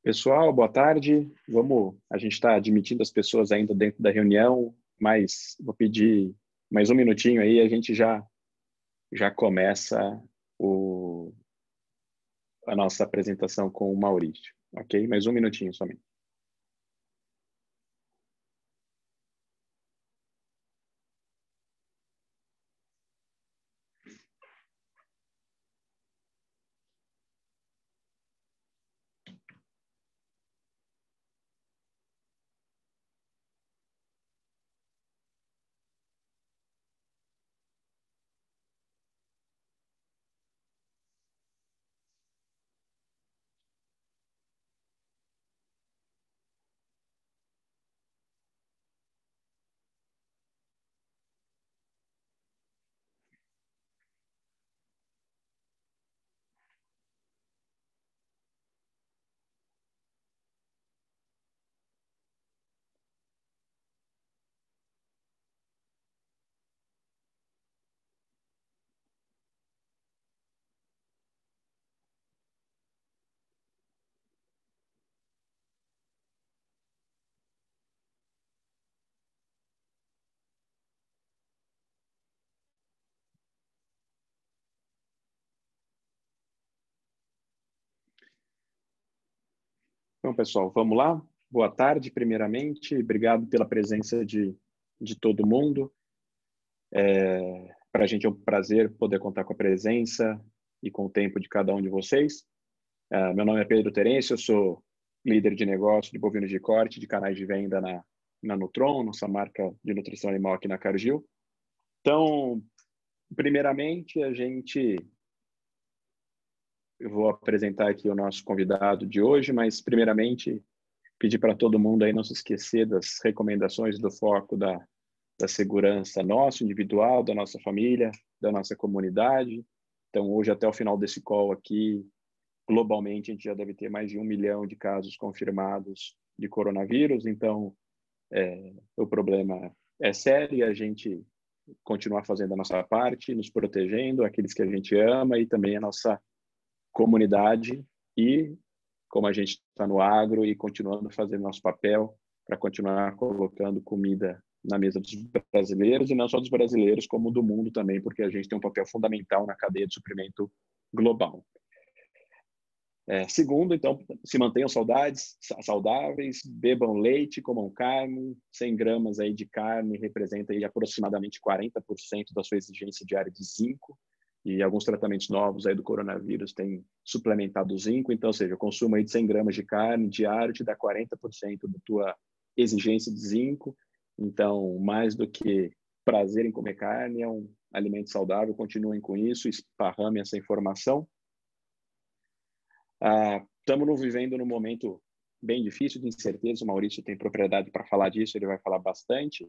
Pessoal, boa tarde. A gente está admitindo as pessoas ainda dentro da reunião, mas vou pedir mais um minutinho aí, a gente já começa a nossa apresentação com o Maurício, ok? Mais um minutinho somente. Então, pessoal, vamos lá? Boa tarde, primeiramente. Obrigado pela presença de todo mundo. Para a gente é um prazer poder contar com a presença e com o tempo de cada um de vocês. Meu nome é Pedro Terêncio, eu sou líder de negócio de bovinos de corte, de canais de venda na Nutron, nossa marca de nutrição animal aqui na Cargill. Então, primeiramente, eu vou apresentar aqui o nosso convidado de hoje, mas primeiramente pedir para todo mundo aí não se esquecer das recomendações do foco da segurança nosso, individual, da nossa família, da nossa comunidade. Então, hoje, até o final desse call aqui, globalmente, a gente já deve ter mais de 1 milhão de casos confirmados de coronavírus. Então, o problema é sério e a gente continuar fazendo a nossa parte, nos protegendo, aqueles que a gente ama e também a nossa comunidade e como a gente está no agro e continuando fazendo nosso papel para continuar colocando comida na mesa dos brasileiros e não só dos brasileiros, como do mundo também, porque a gente tem um papel fundamental na cadeia de suprimento global. Segundo, então, se mantenham saudáveis, bebam leite, comam carne, 100 gramas aí de carne representa aí aproximadamente 40% da sua exigência diária de zinco, e alguns tratamentos novos aí do coronavírus têm suplementado zinco, então, ou seja, o consumo aí de 100 gramas de carne diário te dá 40% da tua exigência de zinco, então, mais do que prazer em comer carne, é um alimento saudável, continuem com isso, esparramem essa informação. Estamos vivendo num momento bem difícil de incerteza, o Maurício tem propriedade para falar disso, ele vai falar bastante,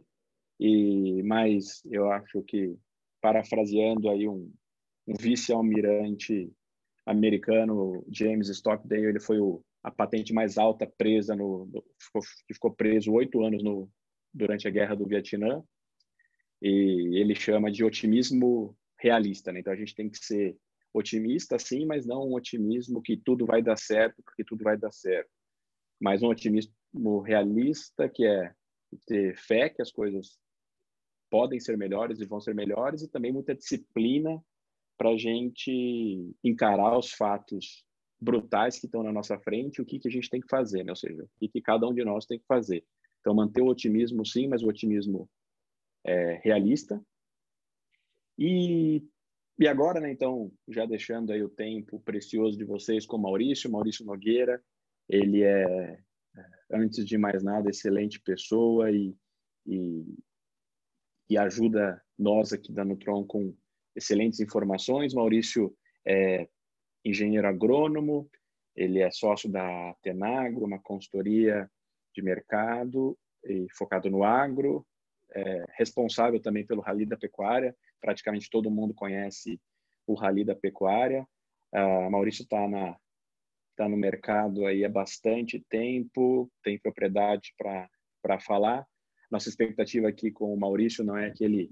mas eu acho que, parafraseando aí um vice-almirante americano, James Stockdale, ele foi a patente mais alta presa, que ficou preso 8 anos durante a Guerra do Vietnã, e ele chama de otimismo realista, né? Então, a gente tem que ser otimista, sim, mas não um otimismo que tudo vai dar certo, porque tudo vai dar certo. Mas um otimismo realista, que é ter fé que as coisas podem ser melhores e vão ser melhores, e também muita disciplina para a gente encarar os fatos brutais que estão na nossa frente, o que a gente tem que fazer, né? Ou seja, o que cada um de nós tem que fazer. Então, manter o otimismo, sim, mas o otimismo realista. E agora, né, então, já deixando aí o tempo precioso de vocês com o Maurício Nogueira, ele é, antes de mais nada, excelente pessoa e ajuda nós aqui da Nutron com excelentes informações. Maurício é engenheiro agrônomo, ele é sócio da Tenagro, uma consultoria de mercado e focado no agro, responsável também pelo Rally da Pecuária. Praticamente todo mundo conhece o Rally da Pecuária. Maurício está no mercado aí há bastante tempo, tem propriedade para falar. Nossa expectativa aqui com o Maurício não é que ele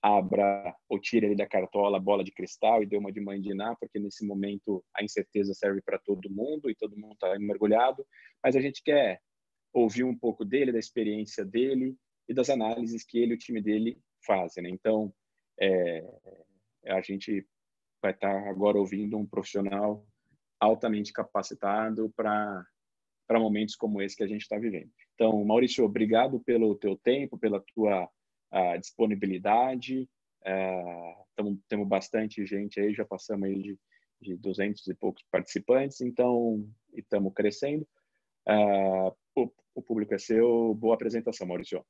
abra ou tire ali da cartola a bola de cristal e dê uma de mãe de Ná, porque nesse momento a incerteza serve para todo mundo e todo mundo está mergulhado, mas a gente quer ouvir um pouco dele, da experiência dele e das análises que ele e o time dele fazem, né? Então, a gente vai estar agora ouvindo um profissional altamente capacitado para momentos como esse que a gente está vivendo. Então, Maurício, obrigado pelo teu tempo, pela tua disponibilidade. Temos bastante gente aí, já passamos aí de 200 e poucos participantes, então estamos crescendo. O público é seu. Boa apresentação, Maurício.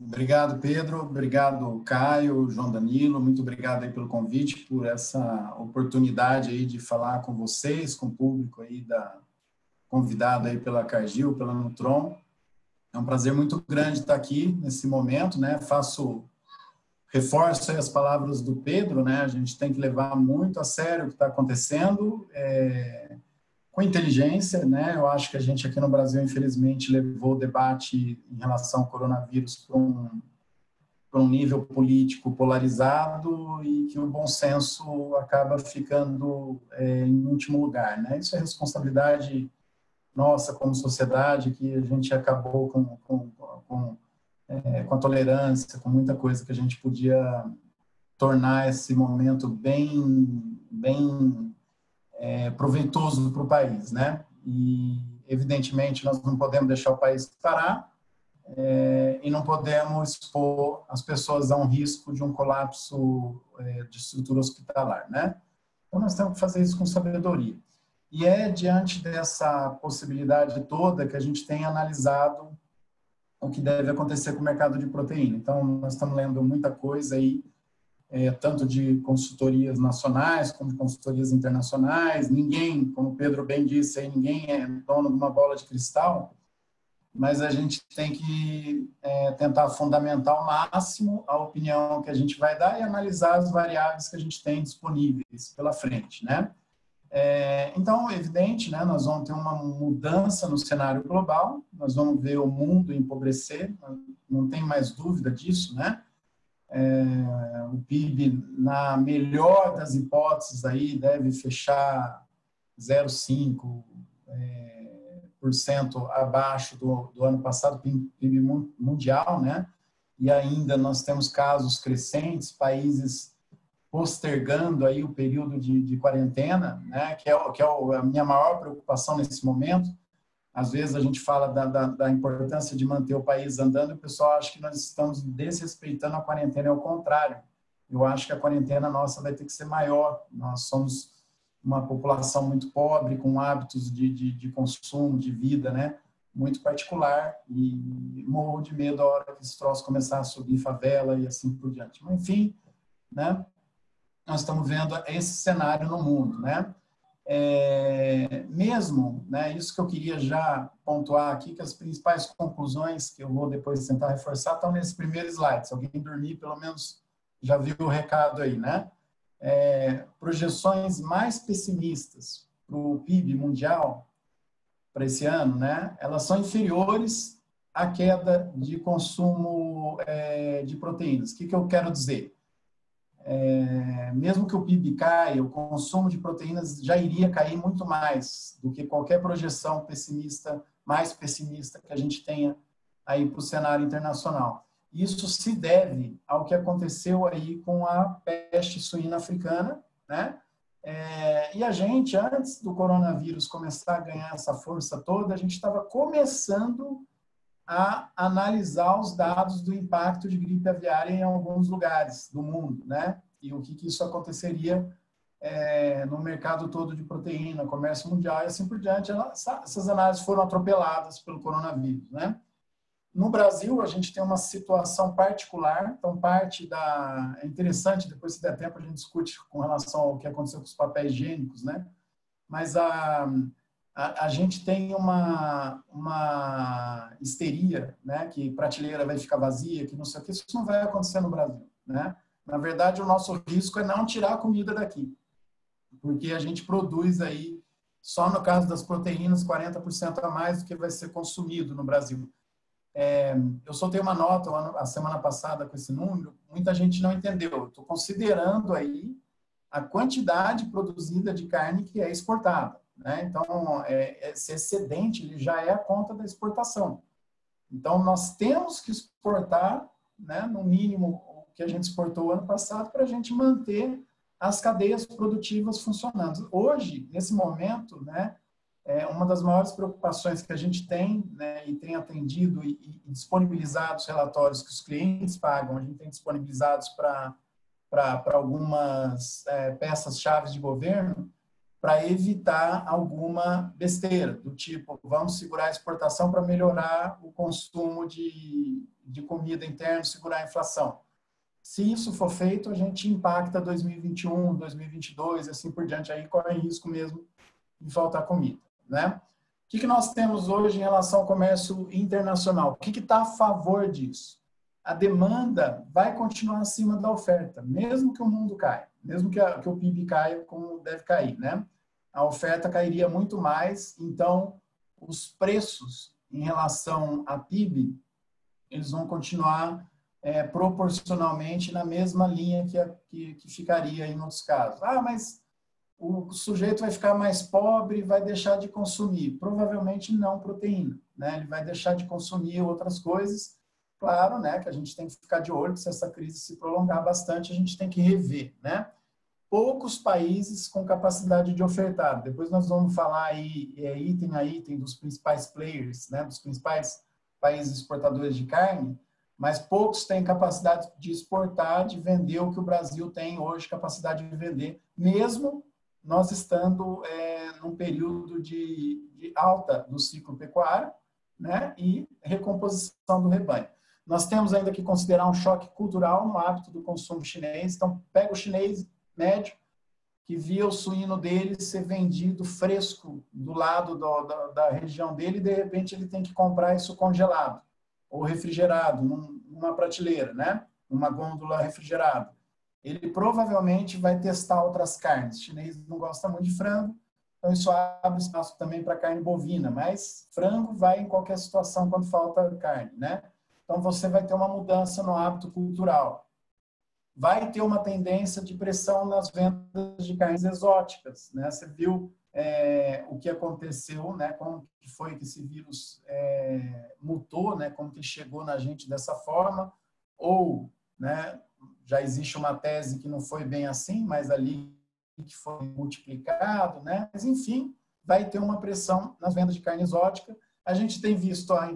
Obrigado, Pedro. Obrigado, Caio, João Danilo. Muito obrigado aí pelo convite, por essa oportunidade aí de falar com vocês, com o público aí convidado aí pela Cargill, pela Nutron. É um prazer muito grande estar aqui nesse momento, né? Reforço aí as palavras do Pedro, né? A gente tem que levar muito a sério o que está acontecendo, com inteligência, né? Eu acho que a gente aqui no Brasil, infelizmente, levou o debate em relação ao coronavírus para um nível político polarizado e que o bom senso acaba ficando em último lugar, né? Isso é responsabilidade nossa como sociedade, que a gente acabou com a tolerância, com muita coisa que a gente podia tornar esse momento bem proveitoso para o país, né? E, evidentemente, nós não podemos deixar o país parar e não podemos expor as pessoas a um risco de um colapso de estrutura hospitalar, né? Então, nós temos que fazer isso com sabedoria. E é diante dessa possibilidade toda que a gente tem analisado o que deve acontecer com o mercado de proteína. Então, nós estamos lendo muita coisa aí, tanto de consultorias nacionais como de consultorias internacionais. Ninguém, como o Pedro bem disse, aí, ninguém é dono de uma bola de cristal, mas a gente tem que tentar fundamentar ao máximo a opinião que a gente vai dar e analisar as variáveis que a gente tem disponíveis pela frente, né? Então, evidente, né, nós vamos ter uma mudança no cenário global, nós vamos ver o mundo empobrecer, não tem mais dúvida disso, né? O PIB, na melhor das hipóteses, aí, deve fechar 0,5% abaixo do ano passado, PIB mundial, né? E ainda nós temos casos crescentes, países postergando aí o período de quarentena, né, que é a minha maior preocupação nesse momento. Às vezes a gente fala da importância de manter o país andando e o pessoal acha que nós estamos desrespeitando a quarentena, é o contrário. Eu acho que a quarentena nossa vai ter que ser maior. Nós somos uma população muito pobre, com hábitos de consumo, de vida, né, muito particular, e morro de medo a hora que esse troço começar a subir favela e assim por diante. Mas, enfim, né, nós estamos vendo esse cenário no mundo, né? Mesmo, né, isso que eu queria já pontuar aqui, que as principais conclusões, que eu vou depois tentar reforçar, estão nesse primeiro slide. Se alguém dormir, pelo menos já viu o recado aí, né? Projeções mais pessimistas para o PIB mundial para esse ano, né? Elas são inferiores à queda de consumo de proteínas. O que eu quero dizer? Mesmo que o PIB caia, o consumo de proteínas já iria cair muito mais do que qualquer projeção pessimista, mais pessimista que a gente tenha aí para o cenário internacional. Isso se deve ao que aconteceu aí com a peste suína africana, né? E a gente, antes do coronavírus começar a ganhar essa força toda, a gente estava começando a analisar os dados do impacto de gripe aviária em alguns lugares do mundo, né? E o que isso aconteceria no mercado todo de proteína, comércio mundial e assim por diante. Essas análises foram atropeladas pelo coronavírus, né? No Brasil, a gente tem uma situação particular, então é interessante, depois se der tempo a gente discute com relação ao que aconteceu com os papéis higiênicos, né? Mas a gente tem uma histeria, né, que prateleira vai ficar vazia, que não sei o que, isso não vai acontecer no Brasil, né? Na verdade, o nosso risco é não tirar a comida daqui, porque a gente produz aí, só no caso das proteínas, 40% a mais do que vai ser consumido no Brasil. Eu soltei uma nota a semana passada com esse número, muita gente não entendeu. Estou considerando aí a quantidade produzida de carne que é exportada, né? Então, esse excedente ele já é a conta da exportação. Então, nós temos que exportar, né, no mínimo o que a gente exportou ano passado para a gente manter as cadeias produtivas funcionando. Hoje, nesse momento, né, uma das maiores preocupações que a gente tem, né, e tem atendido e disponibilizado os relatórios que os clientes pagam, a gente tem disponibilizados para algumas peças-chave de governo, para evitar alguma besteira, do tipo, vamos segurar a exportação para melhorar o consumo de comida interno, segurar a inflação. Se isso for feito, a gente impacta 2021, 2022, assim por diante, aí corre risco mesmo de faltar comida, né? O que nós temos hoje em relação ao comércio internacional? O que está a favor disso? A demanda vai continuar acima da oferta, mesmo que o mundo caia, mesmo que o PIB caia como deve cair, né? A oferta cairia muito mais, então os preços em relação a PIB, eles vão continuar proporcionalmente na mesma linha que ficaria em outros casos. Ah, mas o sujeito vai ficar mais pobre, vai deixar de consumir. Provavelmente não proteína, né? Ele vai deixar de consumir outras coisas. Claro, né, que a gente tem que ficar de olho, que se essa crise se prolongar bastante, a gente tem que rever, né? Poucos países com capacidade de ofertar. Depois nós vamos falar aí, item a item, dos principais players, né, dos principais países exportadores de carne, mas poucos têm capacidade de exportar, de vender o que o Brasil tem hoje capacidade de vender, mesmo nós estando num período de alta do ciclo pecuário, né, e recomposição do rebanho. Nós temos ainda que considerar um choque cultural no hábito do consumo chinês. Então, pega o chinês médio, que via o suíno dele ser vendido fresco do lado da região dele, e de repente ele tem que comprar isso congelado ou refrigerado numa prateleira, né? Uma gôndola refrigerada. Ele provavelmente vai testar outras carnes. O chinês não gosta muito de frango, então isso abre espaço também para carne bovina, mas frango vai em qualquer situação quando falta carne, né? Então você vai ter uma mudança no hábito cultural. Vai ter uma tendência de pressão nas vendas de carnes exóticas, né? Você viu o que aconteceu, né? Como que foi que esse vírus mutou, né? Como que chegou na gente dessa forma, ou, né? Já existe uma tese que não foi bem assim, mas ali que foi multiplicado, né? Mas enfim, vai ter uma pressão nas vendas de carne exótica. A gente tem visto a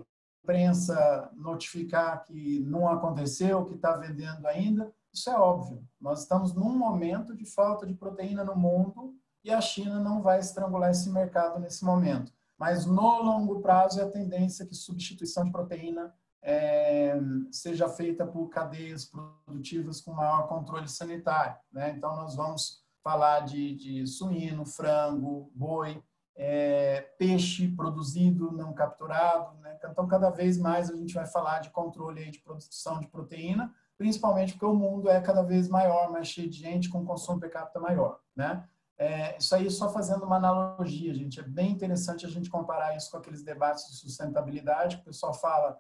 imprensa notificar que não aconteceu, que está vendendo ainda. Isso é óbvio. Nós estamos num momento de falta de proteína no mundo e a China não vai estrangular esse mercado nesse momento. Mas no longo prazo é a tendência que substituição de proteína seja feita por cadeias produtivas com maior controle sanitário, né? Então nós vamos falar de suíno, frango, boi, peixe produzido, não capturado, né? Então cada vez mais a gente vai falar de controle de produção de proteína, principalmente porque o mundo é cada vez maior, mais cheio de gente, com consumo per capita maior, né? Isso aí só fazendo uma analogia, gente, é bem interessante a gente comparar isso com aqueles debates de sustentabilidade, que o pessoal fala,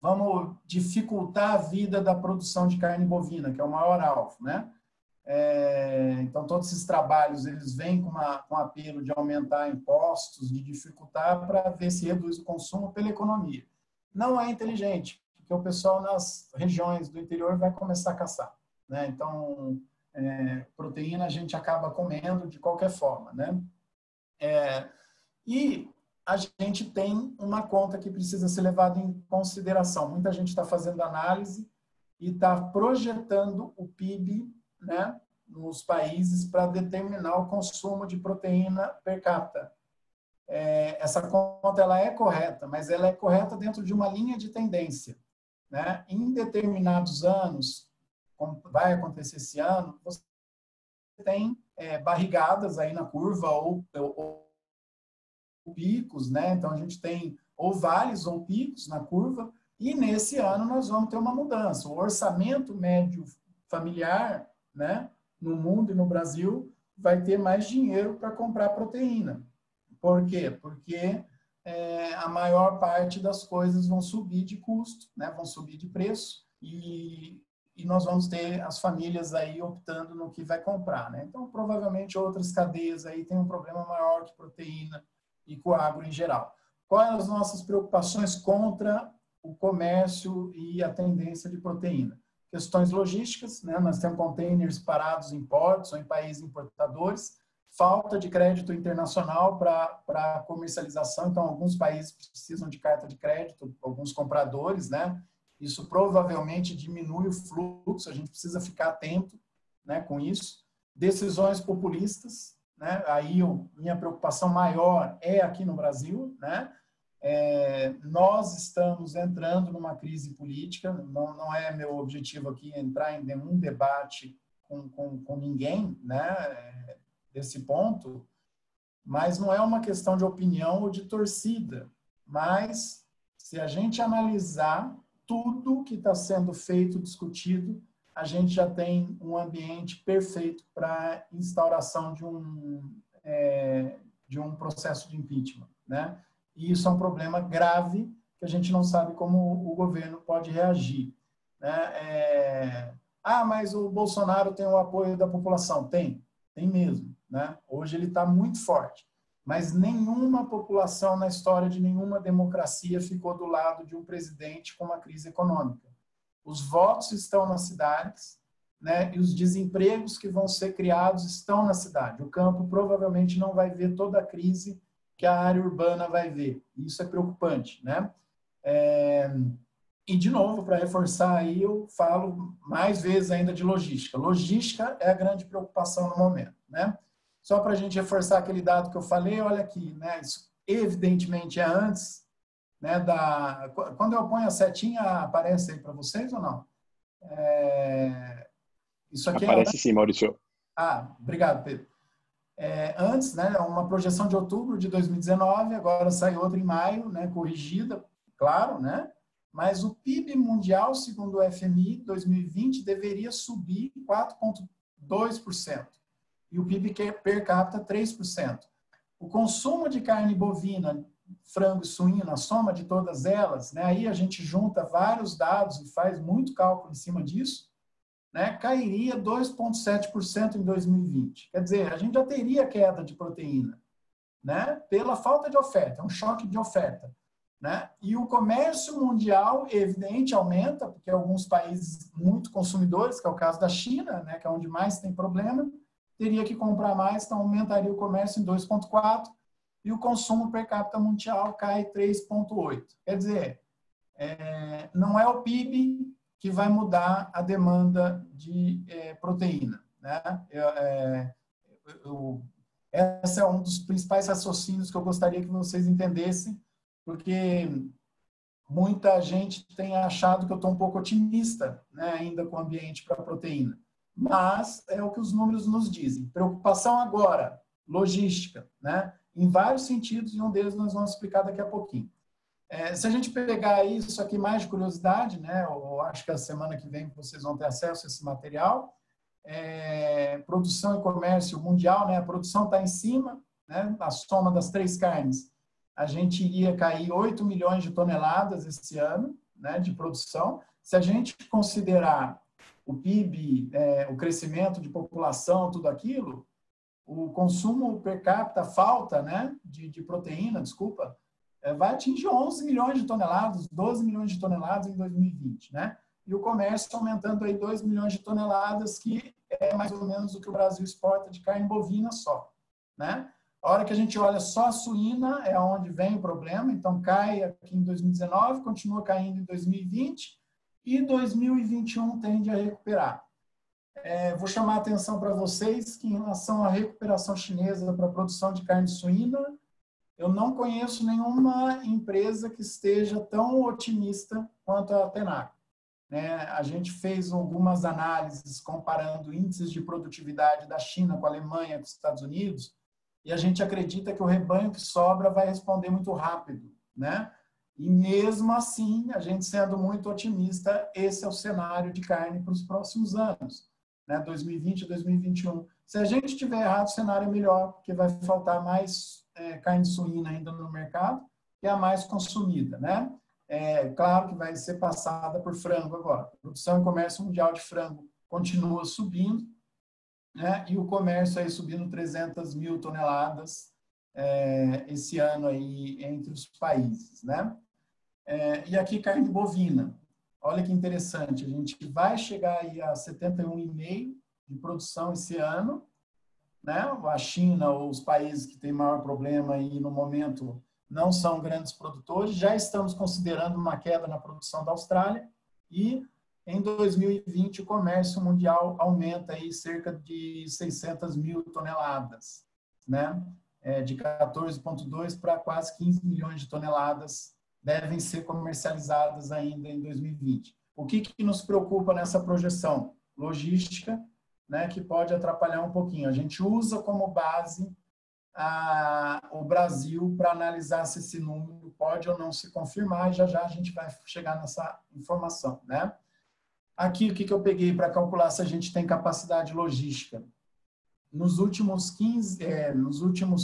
vamos dificultar a vida da produção de carne bovina, que é o maior alvo, né? Então, todos esses trabalhos, eles vêm com apelo de aumentar impostos, de dificultar para ver se reduz o consumo pela economia. Não é inteligente, porque o pessoal nas regiões do interior vai começar a caçar, né? Então, proteína a gente acaba comendo de qualquer forma, né? E a gente tem uma conta que precisa ser levada em consideração. Muita gente está fazendo análise e está projetando o PIB, né, nos países para determinar o consumo de proteína per capita. Essa conta ela é correta, mas ela é correta dentro de uma linha de tendência, né? Em determinados anos, como vai acontecer esse ano, você tem barrigadas aí na curva ou picos, né? Então a gente tem ou vales ou picos na curva, e nesse ano nós vamos ter uma mudança. O orçamento médio familiar, né, no mundo e no Brasil vai ter mais dinheiro para comprar proteína. Por quê? Porque a maior parte das coisas vão subir de custo, né? Vão subir de preço e nós vamos ter as famílias aí optando no que vai comprar, né? Então, provavelmente outras cadeias aí têm um problema maior que proteína e com a agro em geral. Quais as nossas preocupações contra o comércio e a tendência de proteína? Questões logísticas, né? Nós temos containers parados em portos ou em países importadores, falta de crédito internacional para comercialização, então alguns países precisam de carta de crédito, alguns compradores, né? Isso provavelmente diminui o fluxo, a gente precisa ficar atento, né, com isso. Decisões populistas, né? Aí minha preocupação maior é aqui no Brasil, né? Nós estamos entrando numa crise política, não é meu objetivo aqui entrar em nenhum debate com ninguém, né, desse ponto, mas não é uma questão de opinião ou de torcida, mas se a gente analisar tudo que está sendo feito, discutido, a gente já tem um ambiente perfeito para instauração de um processo de impeachment, né? E isso é um problema grave que a gente não sabe como o governo pode reagir, né? Mas o Bolsonaro tem o apoio da população. Tem mesmo, né? Hoje ele está muito forte, mas nenhuma população na história de nenhuma democracia ficou do lado de um presidente com uma crise econômica. Os votos estão nas cidades, né? E os desempregos que vão ser criados estão na cidade. O campo provavelmente não vai ver toda a crise que a área urbana vai ver. Isso é preocupante, né? E, de novo, para reforçar aí, eu falo mais vezes ainda de logística. Logística é a grande preocupação no momento, né? Só para a gente reforçar aquele dado que eu falei, olha aqui, né? Isso evidentemente é antes, né? Quando eu ponho a setinha, aparece aí para vocês ou não? Isso aqui aparece sim, Maurício. Obrigado, Pedro. Antes, né? Uma projeção de outubro de 2019, agora sai outra em maio, né? Corrigida, claro, né? Mas o PIB mundial, segundo o FMI, 2020 deveria subir 4,2%. E o PIB per capita 3%. O consumo de carne bovina, frango e suíno, a soma de todas elas, né, aí a gente junta vários dados e faz muito cálculo em cima disso, né, cairia 2,7% em 2020. Quer dizer, a gente já teria queda de proteína, né, pela falta de oferta, é um choque de oferta. Né? E o comércio mundial, evidente, aumenta, porque alguns países muito consumidores, que é o caso da China, né, que é onde mais tem problema, teria que comprar mais, então aumentaria o comércio em 2,4%, e o consumo per capita mundial cai 3,8%. Quer dizer, não é o PIB que vai mudar a demanda de proteína. Né? Esse é um dos principais raciocínios que eu gostaria que vocês entendessem, porque muita gente tem achado que eu estou um pouco otimista, né, ainda com o ambiente para proteína. Mas é o que os números nos dizem. Preocupação agora, logística, né, em vários sentidos, e um deles nós vamos explicar daqui a pouquinho. Se a gente pegar isso aqui mais de curiosidade, né, eu acho que a semana que vem vocês vão ter acesso a esse material, produção e comércio mundial, né, a produção está em cima, né, a soma das três carnes, a gente iria cair 8 milhões de toneladas esse ano, né, de produção. Se a gente considerar o PIB, o crescimento de população, tudo aquilo, o consumo per capita, falta, né, de proteína, desculpa, vai atingir 11 milhões de toneladas, 12 milhões de toneladas em 2020, né? E o comércio aumentando aí 2 milhões de toneladas, que é mais ou menos o que o Brasil exporta de carne bovina só, né? A hora que a gente olha só a suína, é onde vem o problema, então cai aqui em 2019, continua caindo em 2020 e 2021 tende a recuperar. Vou chamar a atenção para vocês que em relação à recuperação chinesa para a produção de carne suína, eu não conheço nenhuma empresa que esteja tão otimista quanto a Tenaco. A gente fez algumas análises comparando índices de produtividade da China com a Alemanha, com os Estados Unidos, e a gente acredita que o rebanho que sobra vai responder muito rápido, né? E mesmo assim, a gente sendo muito otimista, esse é o cenário de carne para os próximos anos, né? 2020 e 2021. Se a gente tiver errado, o cenário é melhor, porque vai faltar mais carne suína ainda no mercado, que é a mais consumida, né? Claro que vai ser passada por frango agora. A produção e comércio mundial de frango continua subindo, né? E o comércio aí subindo 300 mil toneladas esse ano aí entre os países, né? E aqui carne bovina. Olha que interessante, a gente vai chegar aí a 71,5 de produção esse ano, né? A China ou os países que têm maior problema aí no momento não são grandes produtores, já estamos considerando uma queda na produção da Austrália e em 2020 o comércio mundial aumenta aí cerca de 600 mil toneladas, né? De 14,2 para quase 15 milhões de toneladas devem ser comercializadas ainda em 2020. O que nos preocupa nessa projeção? Logística, né, que pode atrapalhar um pouquinho. A gente usa como base o Brasil para analisar se esse número pode ou não se confirmar, e já já a gente vai chegar nessa informação, né? Aqui, o que eu peguei para calcular se a gente tem capacidade logística? Nos últimos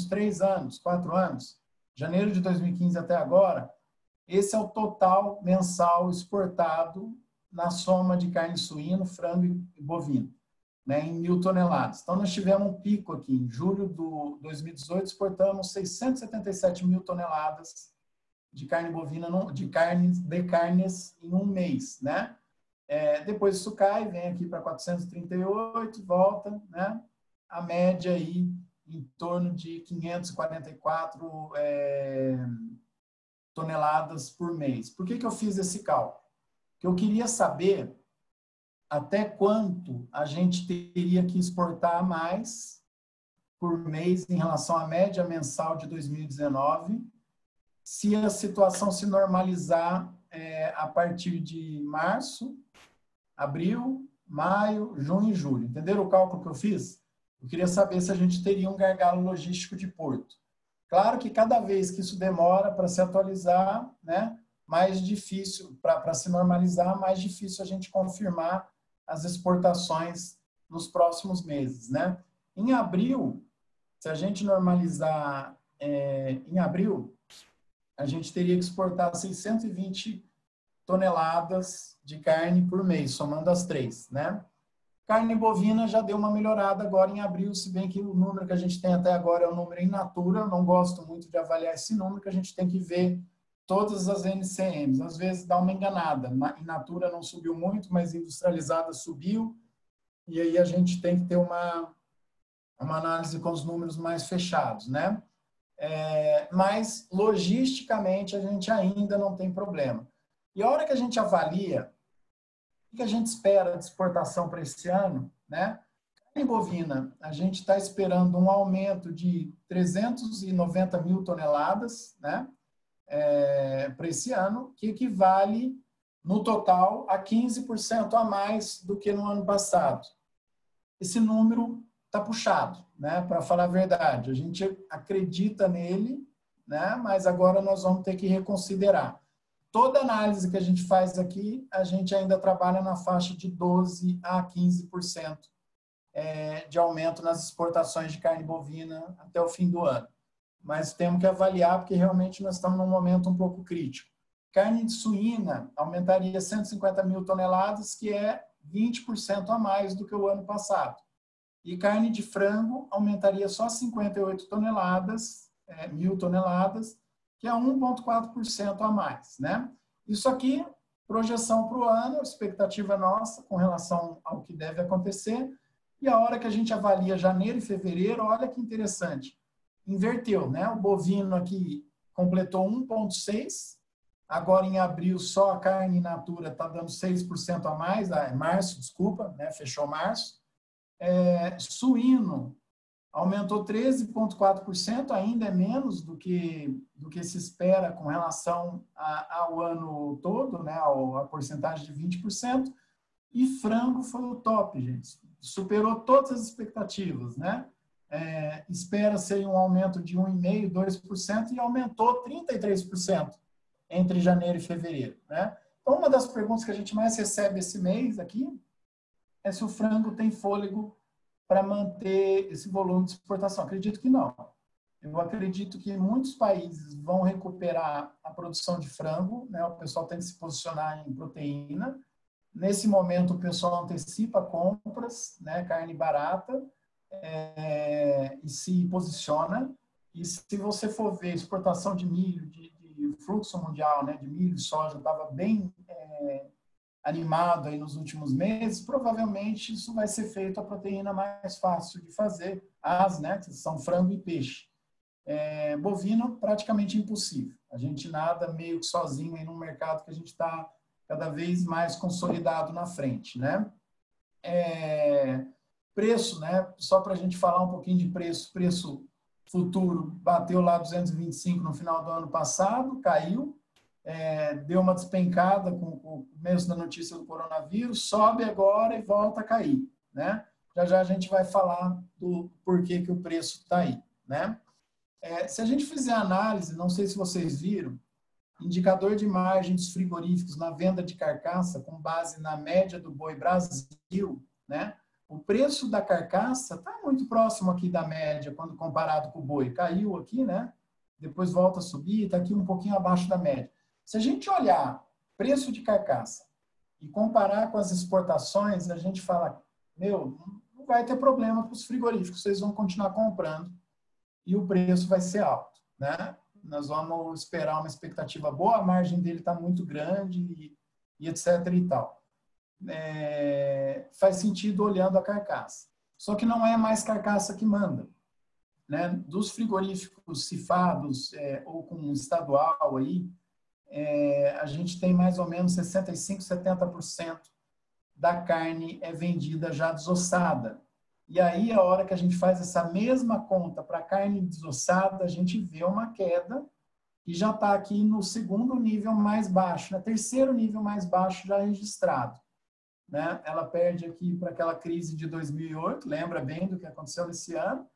3 anos, 4 anos, janeiro de 2015 até agora, esse é o total mensal exportado na soma de carne suína, frango e bovino, né, em 1.000 toneladas. Então, nós tivemos um pico aqui. Em julho de 2018, exportamos 677 mil toneladas de carne bovina, de carnes em um mês, né? Depois isso cai, vem aqui para 438, volta, né? A média aí em torno de 544 toneladas por mês. Por que eu fiz esse cálculo? Porque eu queria saber até quanto a gente teria que exportar mais por mês em relação à média mensal de 2019, se a situação se normalizar a partir de março, abril, maio, junho e julho. Entenderam o cálculo que eu fiz? Eu queria saber se a gente teria um gargalo logístico de porto. Claro que cada vez que isso demora para se atualizar, né, mais difícil, para se normalizar, mais difícil a gente confirmar as exportações nos próximos meses, né? Em abril, se a gente normalizar em abril, a gente teria que exportar 620 toneladas de carne por mês, somando as 3, né? Carne bovina já deu uma melhorada agora em abril, se bem que o número que a gente tem até agora é o número in natura. Eu não gosto muito de avaliar esse número, que a gente tem que ver todas as NCMs. Às vezes dá uma enganada. In natura não subiu muito, mas industrializada subiu. E aí a gente tem que ter uma análise com os números mais fechados, né? Mas, logisticamente, a gente ainda não tem problema. E a hora que a gente avalia o que a gente espera de exportação para esse ano, né? Carne bovina, a gente está esperando um aumento de 390 mil toneladas, né? Para esse ano, que equivale, no total, a 15% a mais do que no ano passado. Esse número está puxado, né? Para falar a verdade. A gente acredita nele, né? Mas agora nós vamos ter que reconsiderar. Toda análise que a gente faz aqui, a gente ainda trabalha na faixa de 12% a 15% de aumento nas exportações de carne bovina até o fim do ano. Mas temos que avaliar, porque realmente nós estamos num momento um pouco crítico. Carne de suína aumentaria 150 mil toneladas, que é 20% a mais do que o ano passado. E carne de frango aumentaria só 58 mil toneladas, que é 1,4% a mais, né? Isso aqui, projeção para o ano, expectativa nossa com relação ao que deve acontecer. E a hora que a gente avalia janeiro e fevereiro, olha que interessante, inverteu, né? O bovino aqui completou 1,6%, agora em abril só a carne in natura está dando 6% a mais, março, desculpa, né? Fechou março. Suíno aumentou 13,4%, ainda é menos do que se espera com relação ao ano todo, né, a porcentagem de 20%, e frango foi o top, gente. Superou todas as expectativas, né? Espera-se um aumento de 1,5%, 2%, e aumentou 33% entre janeiro e fevereiro, né? Então, uma das perguntas que a gente mais recebe esse mês aqui é se o frango tem fôlego para manter esse volume de exportação. Acredito que não. Eu acredito que muitos países vão recuperar a produção de frango, né? O pessoal tem que se posicionar em proteína. Nesse momento, o pessoal antecipa compras, né? Carne barata, e se posiciona. E se você for ver exportação de milho, de fluxo mundial, né? De milho e soja, estava bem animado aí nos últimos meses, provavelmente isso vai ser feito a proteína mais fácil de fazer, né? Que são frango e peixe. Bovino, praticamente impossível. A gente nada meio que sozinho em um mercado que a gente está cada vez mais consolidado na frente, né? Preço, né? Só para a gente falar um pouquinho de preço futuro, bateu lá 225 no final do ano passado, caiu, deu uma despencada com o começo da notícia do coronavírus, sobe agora e volta a cair, né? Já já a gente vai falar do porquê que o preço está aí, né? Se a gente fizer análise, não sei se vocês viram, indicador de margem dos frigoríficos na venda de carcaça com base na média do boi Brasil, né? O preço da carcaça está muito próximo aqui da média quando comparado com o boi. Caiu aqui, né? Depois volta a subir, está aqui um pouquinho abaixo da média. Se a gente olhar preço de carcaça e comparar com as exportações, a gente fala, meu, não vai ter problema para os frigoríficos, vocês vão continuar comprando e o preço vai ser alto, né? Nós vamos esperar uma expectativa boa, a margem dele está muito grande e etc. e tal. Faz sentido olhando a carcaça. Só que não é mais carcaça que manda, né? Dos frigoríficos cifados ou com estadual aí, a gente tem mais ou menos 65%, 70% da carne vendida já desossada. E aí, a hora que a gente faz essa mesma conta para carne desossada, a gente vê uma queda que já está aqui no segundo nível mais baixo, no terceiro nível mais baixo já registrado, né? Ela perde aqui para aquela crise de 2008, lembra bem do que aconteceu nesse ano,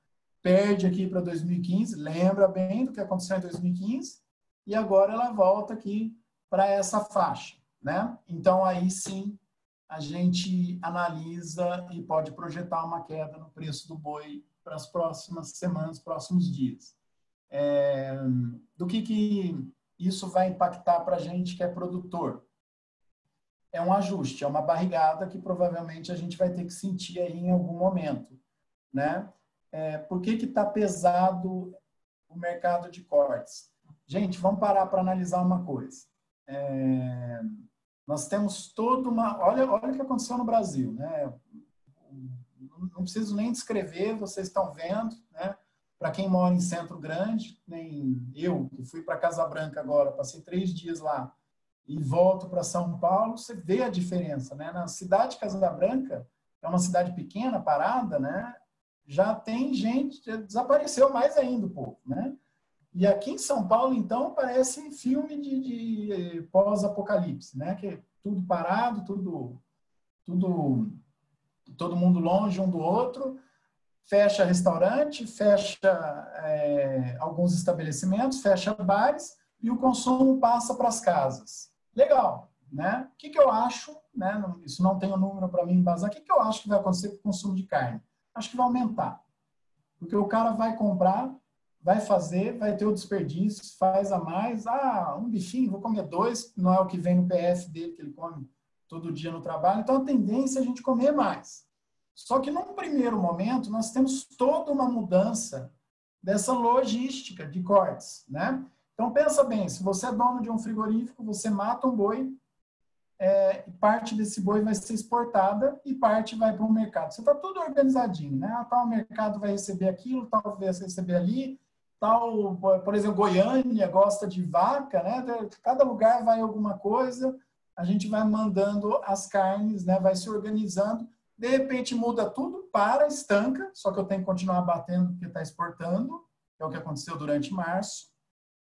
perde aqui para 2015, lembra bem do que aconteceu em 2015, e agora ela volta aqui para essa faixa, né? Então, aí sim, a gente analisa e pode projetar uma queda no preço do boi para as próximas semanas, próximos dias. Do que isso vai impactar para a gente que é produtor? É um ajuste, é uma barrigada que provavelmente a gente vai ter que sentir aí em algum momento, né? Por que está pesado o mercado de cortes? Gente, vamos parar para analisar uma coisa. Nós temos toda uma... Olha o que aconteceu no Brasil, né? Não preciso nem descrever, vocês estão vendo, né? Para quem mora em Centro Grande, nem eu, que fui para Casa Branca agora, passei 3 dias lá e volto para São Paulo, você vê a diferença, né? Na cidade de Casa Branca, é uma cidade pequena, parada, né? Já tem gente, já desapareceu mais ainda um pouco, né? E aqui em São Paulo, então, parece filme de pós-apocalipse, né? Que é tudo parado, todo mundo longe um do outro, fecha restaurante, fecha alguns estabelecimentos, fecha bares e o consumo passa para as casas. Legal, né? O que eu acho, né? Isso não tem um número para mim embasar, o que eu acho que vai acontecer com o consumo de carne? Acho que vai aumentar, porque o cara vai comprar, vai fazer, vai ter o desperdício, faz a mais, um bifinho, vou comer 2, não é o que vem no PF dele, que ele come todo dia no trabalho, então a tendência é a gente comer mais. Só que num primeiro momento, nós temos toda uma mudança dessa logística de cortes, né? Então pensa bem, se você é dono de um frigorífico, você mata um boi, parte desse boi vai ser exportada e parte vai para o mercado. Você está tudo organizadinho, né? Tal mercado vai receber aquilo, tal vai receber ali, tal, por exemplo, Goiânia gosta de vaca, né? Cada lugar vai alguma coisa, a gente vai mandando as carnes, né? Vai se organizando, de repente muda tudo, estanca, só que eu tenho que continuar batendo porque está exportando, que é o que aconteceu durante março,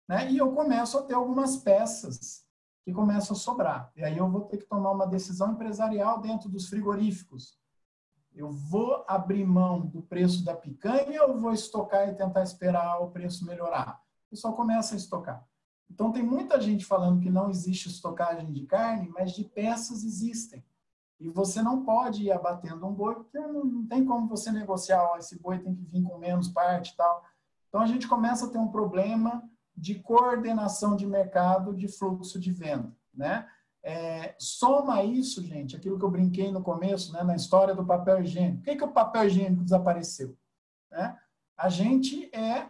né? E eu começo a ter algumas peças que começam a sobrar. E aí eu vou ter que tomar uma decisão empresarial dentro dos frigoríficos. Eu vou abrir mão do preço da picanha ou vou estocar e tentar esperar o preço melhorar? O pessoal começa a estocar. Então, tem muita gente falando que não existe estocagem de carne, mas de peças existem. E você não pode ir abatendo um boi, porque não tem como você negociar, esse boi tem que vir com menos parte e tal. Então, a gente começa a ter um problema de coordenação de mercado, de fluxo de venda, né? Soma isso, gente, aquilo que eu brinquei no começo, né, na história do papel higiênico. Por que o papel higiênico desapareceu? Né? A gente é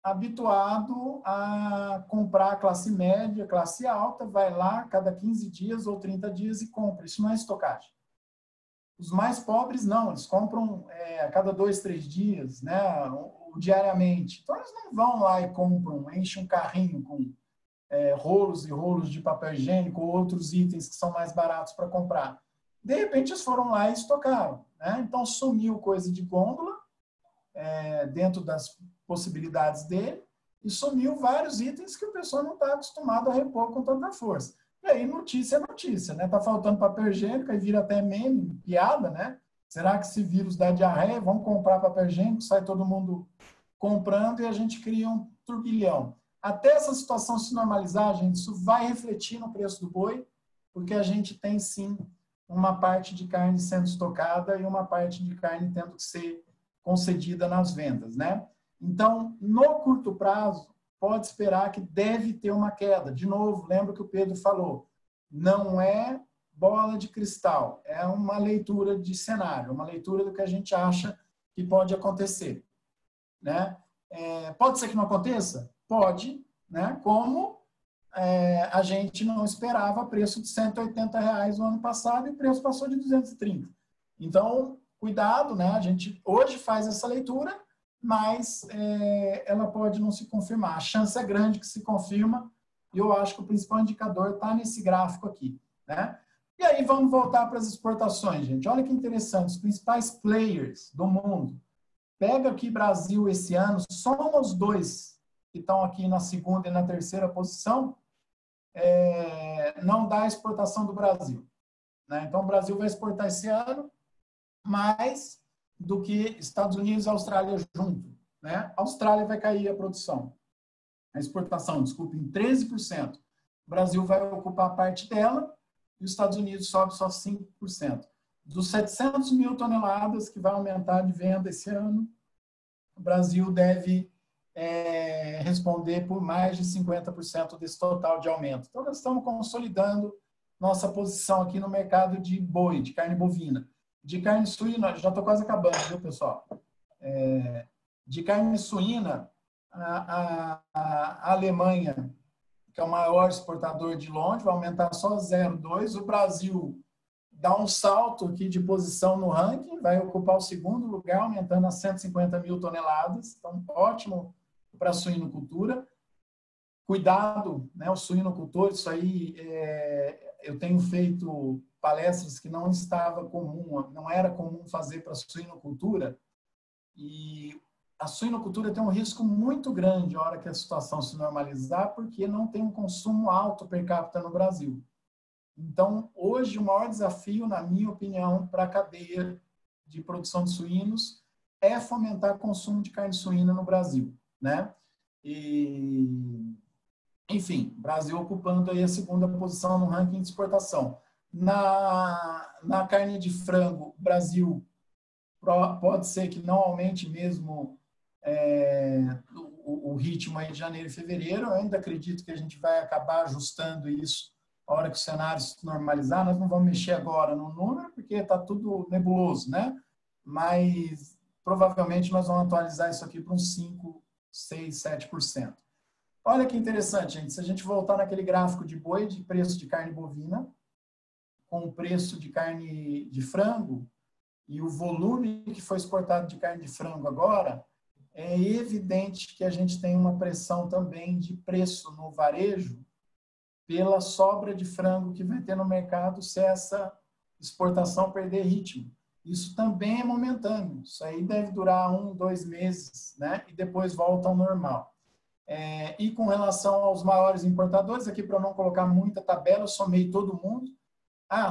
habituado a comprar classe média, classe alta, vai lá cada 15 dias ou 30 dias e compra. Isso não é estocagem. Os mais pobres, não, eles compram a cada 2, 3 dias, né, diariamente. Então, eles não vão lá e compram, enchem um carrinho com rolos e rolos de papel higiênico ou outros itens que são mais baratos para comprar. De repente, eles foram lá e estocaram. Né? Então, sumiu coisa de gôndola, dentro das possibilidades dele, e sumiu vários itens que o pessoal não está acostumado a repor com tanta força. E aí, notícia é notícia, né? Tá faltando papel higiênico, aí vira até meme, piada, né? Será que esse vírus dá diarreia? Vamos comprar papel higiênico, sai todo mundo comprando e a gente cria um turbilhão. Até essa situação se normalizar, gente, isso vai refletir no preço do boi, porque a gente tem, sim, uma parte de carne sendo estocada e uma parte de carne tendo que ser concedida nas vendas, né? Então, no curto prazo, pode esperar que deve ter uma queda. De novo, lembra que o Pedro falou, não é bola de cristal, é uma leitura de cenário, uma leitura do que a gente acha que pode acontecer, né? Pode ser que não aconteça? Pode, né? Como a gente não esperava preço de R$ 180 no ano passado e o preço passou de 230. Então, cuidado, né? A gente hoje faz essa leitura, mas ela pode não se confirmar. A chance é grande que se confirma e eu acho que o principal indicador está nesse gráfico aqui, né? E aí vamos voltar para as exportações, gente. Olha que interessante, os principais players do mundo. Pega aqui Brasil esse ano, soma os dois que estão aqui na segunda e na terceira posição, não dá a exportação do Brasil. Né? Então, o Brasil vai exportar esse ano mais do que Estados Unidos e Austrália junto. Né? A Austrália vai cair a produção, a exportação, desculpa, em 13%. O Brasil vai ocupar parte dela e os Estados Unidos sobe só 5%. Dos 700 mil toneladas que vai aumentar de venda esse ano, o Brasil deve responder por mais de 50% desse total de aumento. Então, nós estamos consolidando nossa posição aqui no mercado de boi, de carne bovina. De carne suína, já estou quase acabando, viu, pessoal? De carne suína, a Alemanha, que é o maior exportador de longe, vai aumentar só 0,2%. O Brasil dá um salto aqui de posição no ranking, vai ocupar o segundo lugar, aumentando a 150 mil toneladas. Então, ótimo para a suinocultura. Cuidado, né, o suinocultor, isso aí, eu tenho feito palestras que não estava comum, não era comum fazer para a suinocultura, e a suinocultura tem um risco muito grande na hora que a situação se normalizar, porque não tem um consumo alto per capita no Brasil. Então, hoje, o maior desafio, na minha opinião, para a cadeia de produção de suínos é fomentar o consumo de carne suína no Brasil, né? E, enfim, Brasil ocupando aí a segunda posição no ranking de exportação. Na carne de frango, Brasil pode ser que não aumente mesmo o ritmo aí de janeiro e fevereiro. Eu ainda acredito que a gente vai acabar ajustando isso a hora que o cenário se normalizar. Nós não vamos mexer agora no número, porque está tudo nebuloso, né? Mas provavelmente nós vamos atualizar isso aqui para uns 5, 6, 7%. Olha que interessante, gente. Se a gente voltar naquele gráfico de boi, de preço de carne bovina, com o preço de carne de frango e o volume que foi exportado de carne de frango agora, é evidente que a gente tem uma pressão também de preço no varejo pela sobra de frango que vai ter no mercado se essa exportação perder ritmo. Isso também é momentâneo. Isso aí deve durar 1, 2 meses, né? E depois volta ao normal. E com relação aos maiores importadores, aqui para não colocar muita tabela, eu somei todo mundo.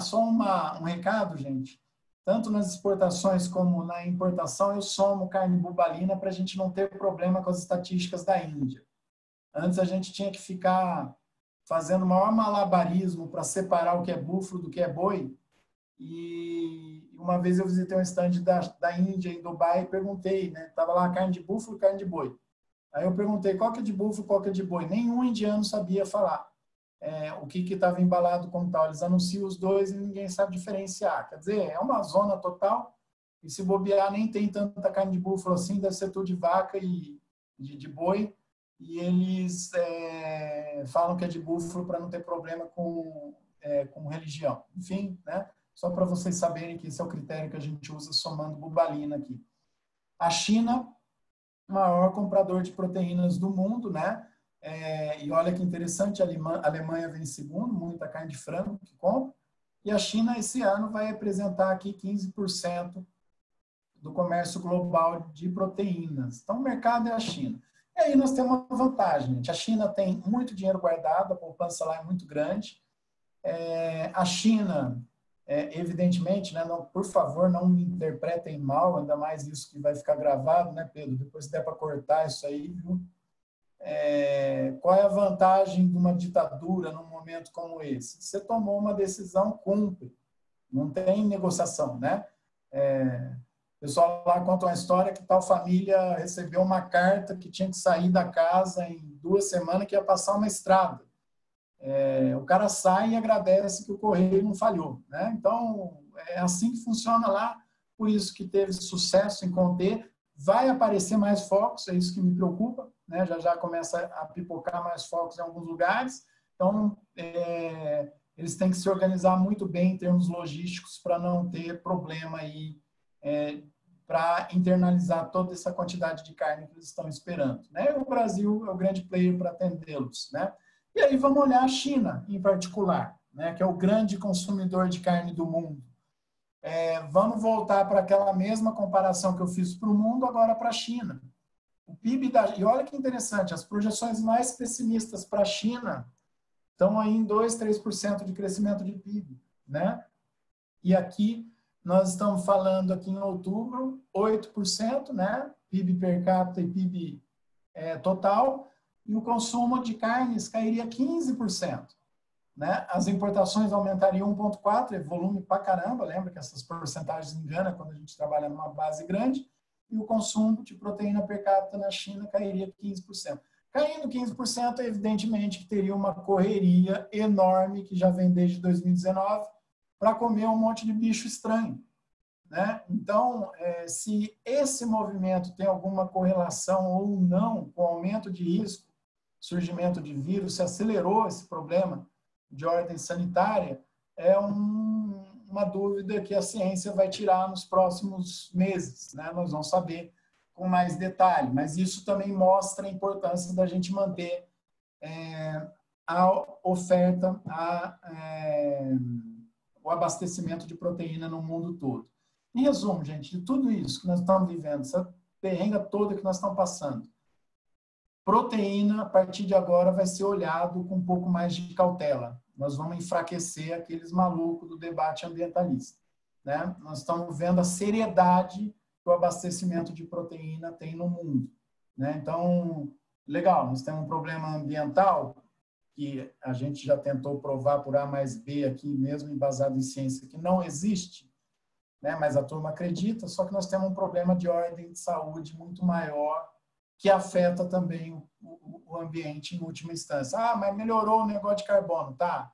Só um recado, gente. Tanto nas exportações como na importação, eu somo carne bubalina para a gente não ter problema com as estatísticas da Índia. Antes a gente tinha que ficar fazendo o maior malabarismo para separar o que é búfalo do que é boi. E uma vez eu visitei um stand da Índia, em Dubai, e perguntei, né? Estava lá carne de búfalo e carne de boi. Aí eu perguntei qual que é de búfalo, qual que é de boi. Nenhum indiano sabia falar o que estava embalado como tal. Eles anunciam os dois e ninguém sabe diferenciar. Quer dizer, é uma zona total e se bobear nem tem tanta carne de búfalo assim, deve ser tudo de vaca e de boi. E eles falam que é de búfalo para não ter problema com religião. Enfim, né? Só para vocês saberem que esse é o critério que a gente usa somando bubalina aqui. A China, maior comprador de proteínas do mundo, né? E olha que interessante, a Alemanha vem em segundo, muita carne de frango que compra, e a China esse ano vai representar aqui 15% do comércio global de proteínas. Então, o mercado é a China. E aí nós temos uma vantagem, gente. A China tem muito dinheiro guardado, a poupança lá é muito grande. A China, evidentemente, né, não, por favor, não me interpretem mal, ainda mais isso que vai ficar gravado, né, Pedro? Depois se der para cortar isso aí, viu? Qual é a vantagem de uma ditadura num momento como esse? Você tomou uma decisão, cumpre. Não tem negociação, né? O pessoal lá conta uma história que tal família recebeu uma carta que tinha que sair da casa em 2 semanas, que ia passar uma estrada. O cara sai e agradece que o correio não falhou, né? Então, é assim que funciona lá, por isso que teve sucesso em conter. Vai aparecer mais focos, é isso que me preocupa, né? Já começa a pipocar mais focos em alguns lugares. Então, eles têm que se organizar muito bem em termos logísticos para não ter problema aí, para internalizar toda essa quantidade de carne que eles estão esperando, né? O Brasil é o grande player para atendê-los, né? E aí vamos olhar a China, em particular, né, que é o grande consumidor de carne do mundo. Vamos voltar para aquela mesma comparação que eu fiz para o mundo, agora para a China. O PIB e olha que interessante, as projeções mais pessimistas para a China estão aí em 2, 3% de crescimento de PIB, né? E aqui nós estamos falando aqui em outubro, 8%, né? PIB per capita e PIB total, e o consumo de carnes cairia 15%. Né? As importações aumentariam 1,4%, é volume pra caramba, lembra que essas porcentagens enganam quando a gente trabalha numa base grande, e o consumo de proteína per capita na China cairia 15%. Caindo 15%, evidentemente que teria uma correria enorme, que já vem desde 2019, para comer um monte de bicho estranho. Né? Então, se esse movimento tem alguma correlação ou não com o aumento de risco, surgimento de vírus, se acelerou esse problema de ordem sanitária, é uma dúvida que a ciência vai tirar nos próximos meses. Né? Nós vamos saber com mais detalhe, mas isso também mostra a importância da gente manter a oferta, o abastecimento de proteína no mundo todo. Em resumo, gente, de tudo isso que nós estamos vivendo, essa perrenga toda que nós estamos passando, proteína, a partir de agora, vai ser olhado com um pouco mais de cautela. Nós vamos enfraquecer aqueles malucos do debate ambientalista. Né? Nós estamos vendo a seriedade que o abastecimento de proteína tem no mundo. Né? Então, legal, nós temos um problema ambiental, que a gente já tentou provar por A mais B aqui, mesmo embasado em ciência, que não existe, né? Mas a turma acredita, só que nós temos um problema de ordem de saúde muito maior, que afeta também o ambiente em última instância. Ah, mas melhorou o negócio de carbono, tá?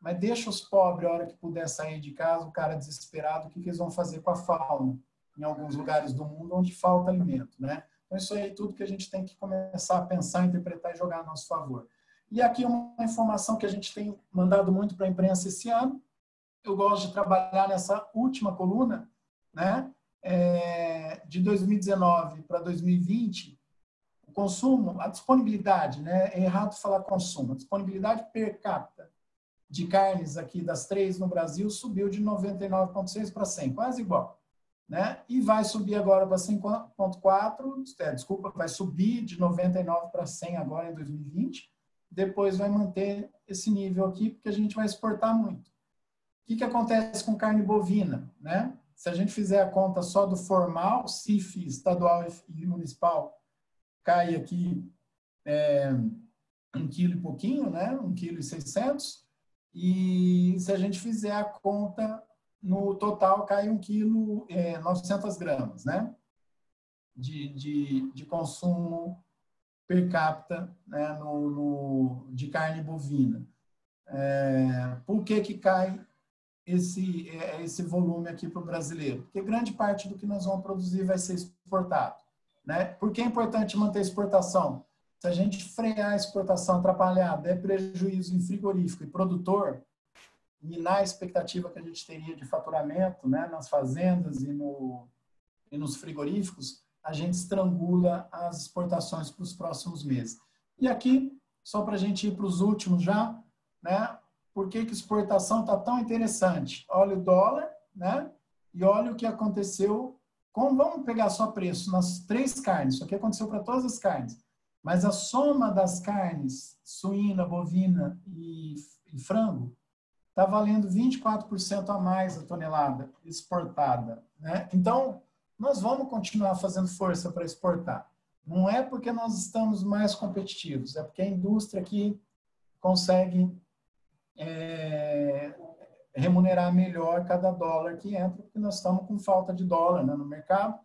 Mas deixa os pobres, a hora que puder sair de casa, o cara desesperado, o que eles vão fazer com a fauna em alguns lugares do mundo onde falta alimento, né? Então, isso aí é tudo que a gente tem que começar a pensar, interpretar e jogar a nosso favor. E aqui uma informação que a gente tem mandado muito para a imprensa esse ano. Eu gosto de trabalhar nessa última coluna, né? De 2019 para 2020, o consumo, a disponibilidade, né? É errado falar consumo, a disponibilidade per capita de carnes aqui das 3 no Brasil subiu de 99,6 para 100, quase igual. Né? E vai subir agora para 100,4, desculpa, vai subir de 99 para 100 agora em 2020, depois vai manter esse nível aqui, porque a gente vai exportar muito. O que acontece com carne bovina? Né? Se a gente fizer a conta só do formal, CIF estadual e municipal, cai aqui 1 quilo e pouquinho, né? 1,6 kg, e se a gente fizer a conta, no total cai 1 quilo, 900 gramas, né? De consumo per capita, né, de carne bovina. Por que cai esse volume aqui para o brasileiro? Porque grande parte do que nós vamos produzir vai ser exportado, né? Por que é importante manter a exportação? Se a gente frear a exportação, atrapalhar, der prejuízo em frigorífico e produtor, minar a expectativa que a gente teria de faturamento, né, nas fazendas e nos frigoríficos, a gente estrangula as exportações para os próximos meses. E aqui, só para a gente ir para os últimos já, né, por que exportação está tão interessante? Olha o dólar, né, e olha o que aconteceu. Vamos pegar só preço nas 3 carnes, isso aqui aconteceu para todas as carnes, mas a soma das carnes, suína, bovina e frango, está valendo 24% a mais a tonelada exportada, né? Então, nós vamos continuar fazendo força para exportar. Não é porque nós estamos mais competitivos, é porque a indústria aqui consegue remunerar melhor cada dólar que entra, porque nós estamos com falta de dólar, né, no mercado,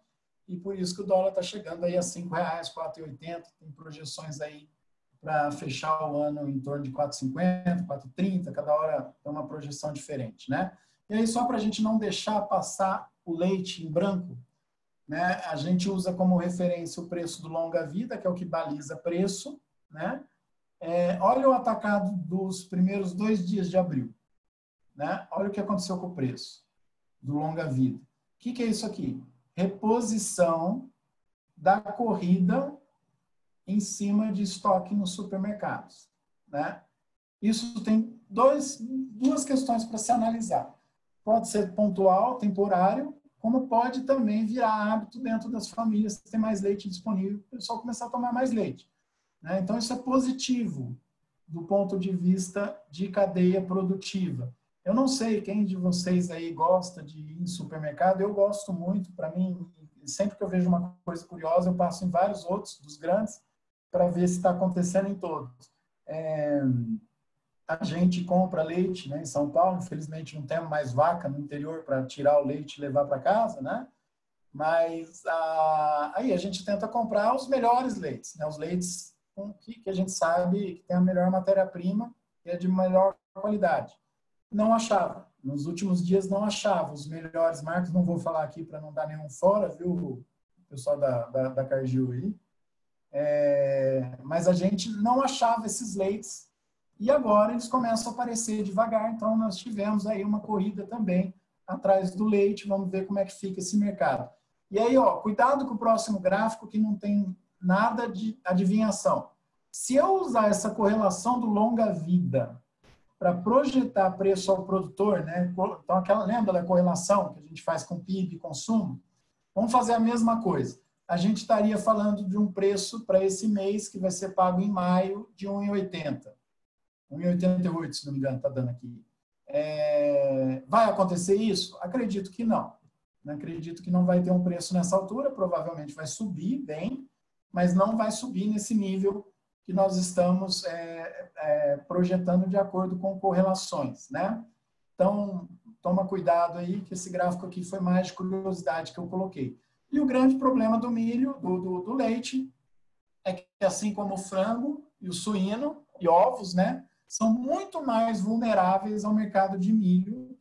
e por isso que o dólar está chegando aí a R$5, R$4,80, tem projeções aí para fechar o ano em torno de 4,50, 4,30, cada hora é uma projeção diferente, né? E aí, só para a gente não deixar passar o leite em branco, né, a gente usa como referência o preço do longa-vida, que é o que baliza preço, né? Olha o atacado dos primeiros 2 dias de abril, né? Olha o que aconteceu com o preço do longa-vida. O que é isso aqui? Reposição da corrida em cima de estoque nos supermercados, né? Isso tem duas questões para se analisar. Pode ser pontual, temporário, como pode também virar hábito dentro das famílias, ter mais leite disponível, o pessoal começar a tomar mais leite, né? Então, isso é positivo do ponto de vista de cadeia produtiva. Eu não sei quem de vocês aí gosta de ir em supermercado, eu gosto muito, para mim, sempre que eu vejo uma coisa curiosa, eu passo em vários outros, dos grandes, para ver se está acontecendo em todos. A gente compra leite, né, em São Paulo, infelizmente não temos mais vaca no interior para tirar o leite e levar para casa, né? Mas aí a gente tenta comprar os melhores leites, né? Os leites que a gente sabe que tem a melhor matéria-prima e é de melhor qualidade. Não achava. Nos últimos dias não achava os melhores marcas, não vou falar aqui para não dar nenhum fora, viu, o pessoal da Cargill aí. Mas a gente não achava esses leites e agora eles começam a aparecer devagar, então nós tivemos aí uma corrida também atrás do leite, vamos ver como é que fica esse mercado. E aí, ó, cuidado com o próximo gráfico que não tem nada de adivinhação. Se eu usar essa correlação do longa-vida para projetar preço ao produtor, né? Então, lembra da correlação que a gente faz com PIB e consumo? Vamos fazer a mesma coisa. A gente estaria falando de um preço para esse mês que vai ser pago em maio de 1,80. 1,88, se não me engano, está dando aqui. Vai acontecer isso? Acredito que não. Acredito que não vai ter um preço nessa altura, provavelmente vai subir bem, mas não vai subir nesse nível que nós estamos projetando de acordo com correlações, né? Então, toma cuidado aí, que esse gráfico aqui foi mais de curiosidade que eu coloquei. E o grande problema do milho, do leite, é que assim como o frango e o suíno e ovos, né, são muito mais vulneráveis ao mercado de milho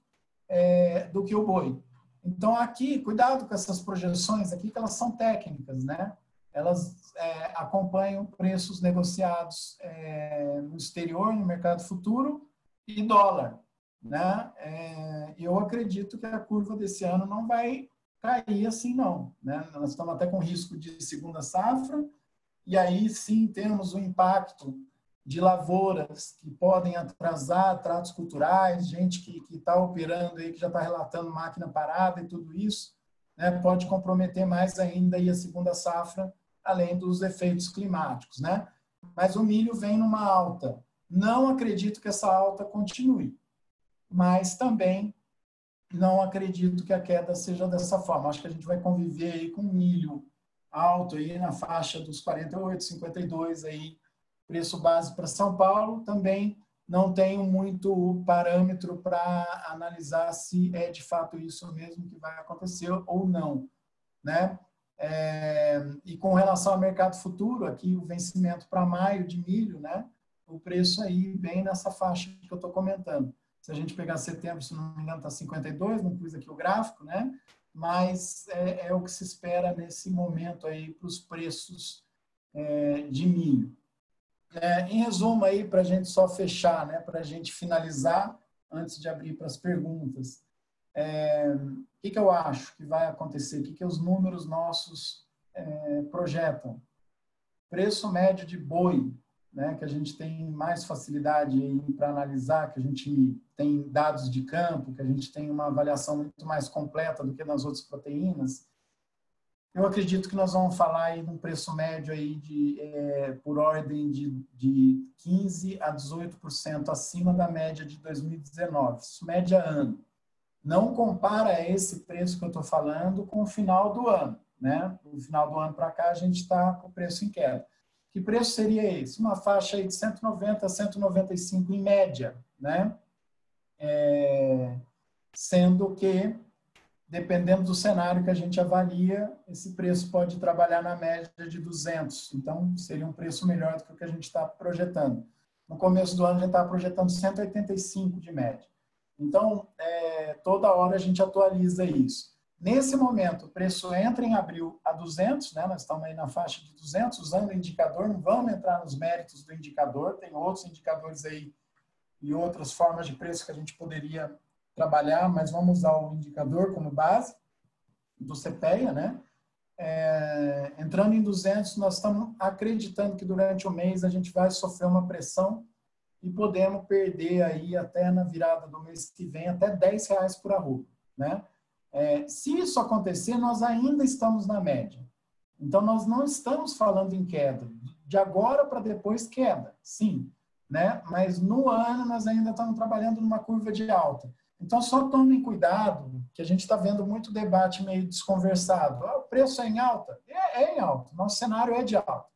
do que o boi. Então, aqui, cuidado com essas projeções aqui, que elas são técnicas, né? Elas acompanham preços negociados no exterior, no mercado futuro e dólar, né? Eu acredito que a curva desse ano não vai cair assim, não, né? Nós estamos até com risco de segunda safra, e aí sim temos o impacto de lavouras que podem atrasar tratos culturais, gente que está operando aí, que já está relatando máquina parada e tudo isso, né? Pode comprometer mais ainda aí a segunda safra, além dos efeitos climáticos, né? Mas o milho vem numa alta. Não acredito que essa alta continue, mas também não acredito que a queda seja dessa forma. Acho que a gente vai conviver aí com milho alto aí na faixa dos 48, 52 aí, preço base para São Paulo. Também não tenho muito parâmetro para analisar se é de fato isso mesmo que vai acontecer ou não, né? E com relação ao mercado futuro, aqui o vencimento para maio de milho, né? O preço aí bem nessa faixa que eu estou comentando. Se a gente pegar setembro, se não me engano, está 52, não pus aqui o gráfico, né? Mas é o que se espera nesse momento aí para os preços de milho. Em resumo aí, para a gente só fechar, né? Para a gente finalizar, antes de abrir para as perguntas. O que eu acho que vai acontecer? O que os números nossos projetam? Preço médio de boi, né, que a gente tem mais facilidade para analisar, que a gente tem dados de campo, que a gente tem uma avaliação muito mais completa do que nas outras proteínas. Eu acredito que nós vamos falar aí de um preço médio aí por ordem de 15% a 18% acima da média de 2019. Isso média ano. Não compara esse preço que eu estou falando com o final do ano, né? No final do ano para cá, a gente está com o preço em queda. Que preço seria esse? Uma faixa aí de 190 a 195 em média, né? Sendo que, dependendo do cenário que a gente avalia, esse preço pode trabalhar na média de 200. Então, seria um preço melhor do que o que a gente está projetando. No começo do ano, a gente estava projetando 185 de média. Então, toda hora a gente atualiza isso. Nesse momento, o preço entra em abril a 200, né? Nós estamos aí na faixa de 200, usando o indicador, não vamos entrar nos méritos do indicador, tem outros indicadores aí e outras formas de preço que a gente poderia trabalhar, mas vamos usar o indicador como base do CPEA, né? Entrando em 200, nós estamos acreditando que durante o mês a gente vai sofrer uma pressão e podemos perder aí até na virada do mês que vem até R$10 por arroba, né? Se isso acontecer, nós ainda estamos na média. Então, nós não estamos falando em queda. De agora para depois, queda, sim, né? Mas no ano, nós ainda estamos trabalhando numa curva de alta. Então, só tomem cuidado, que a gente está vendo muito debate meio desconversado. O preço é em alta? É em alta. Nosso cenário é de alta.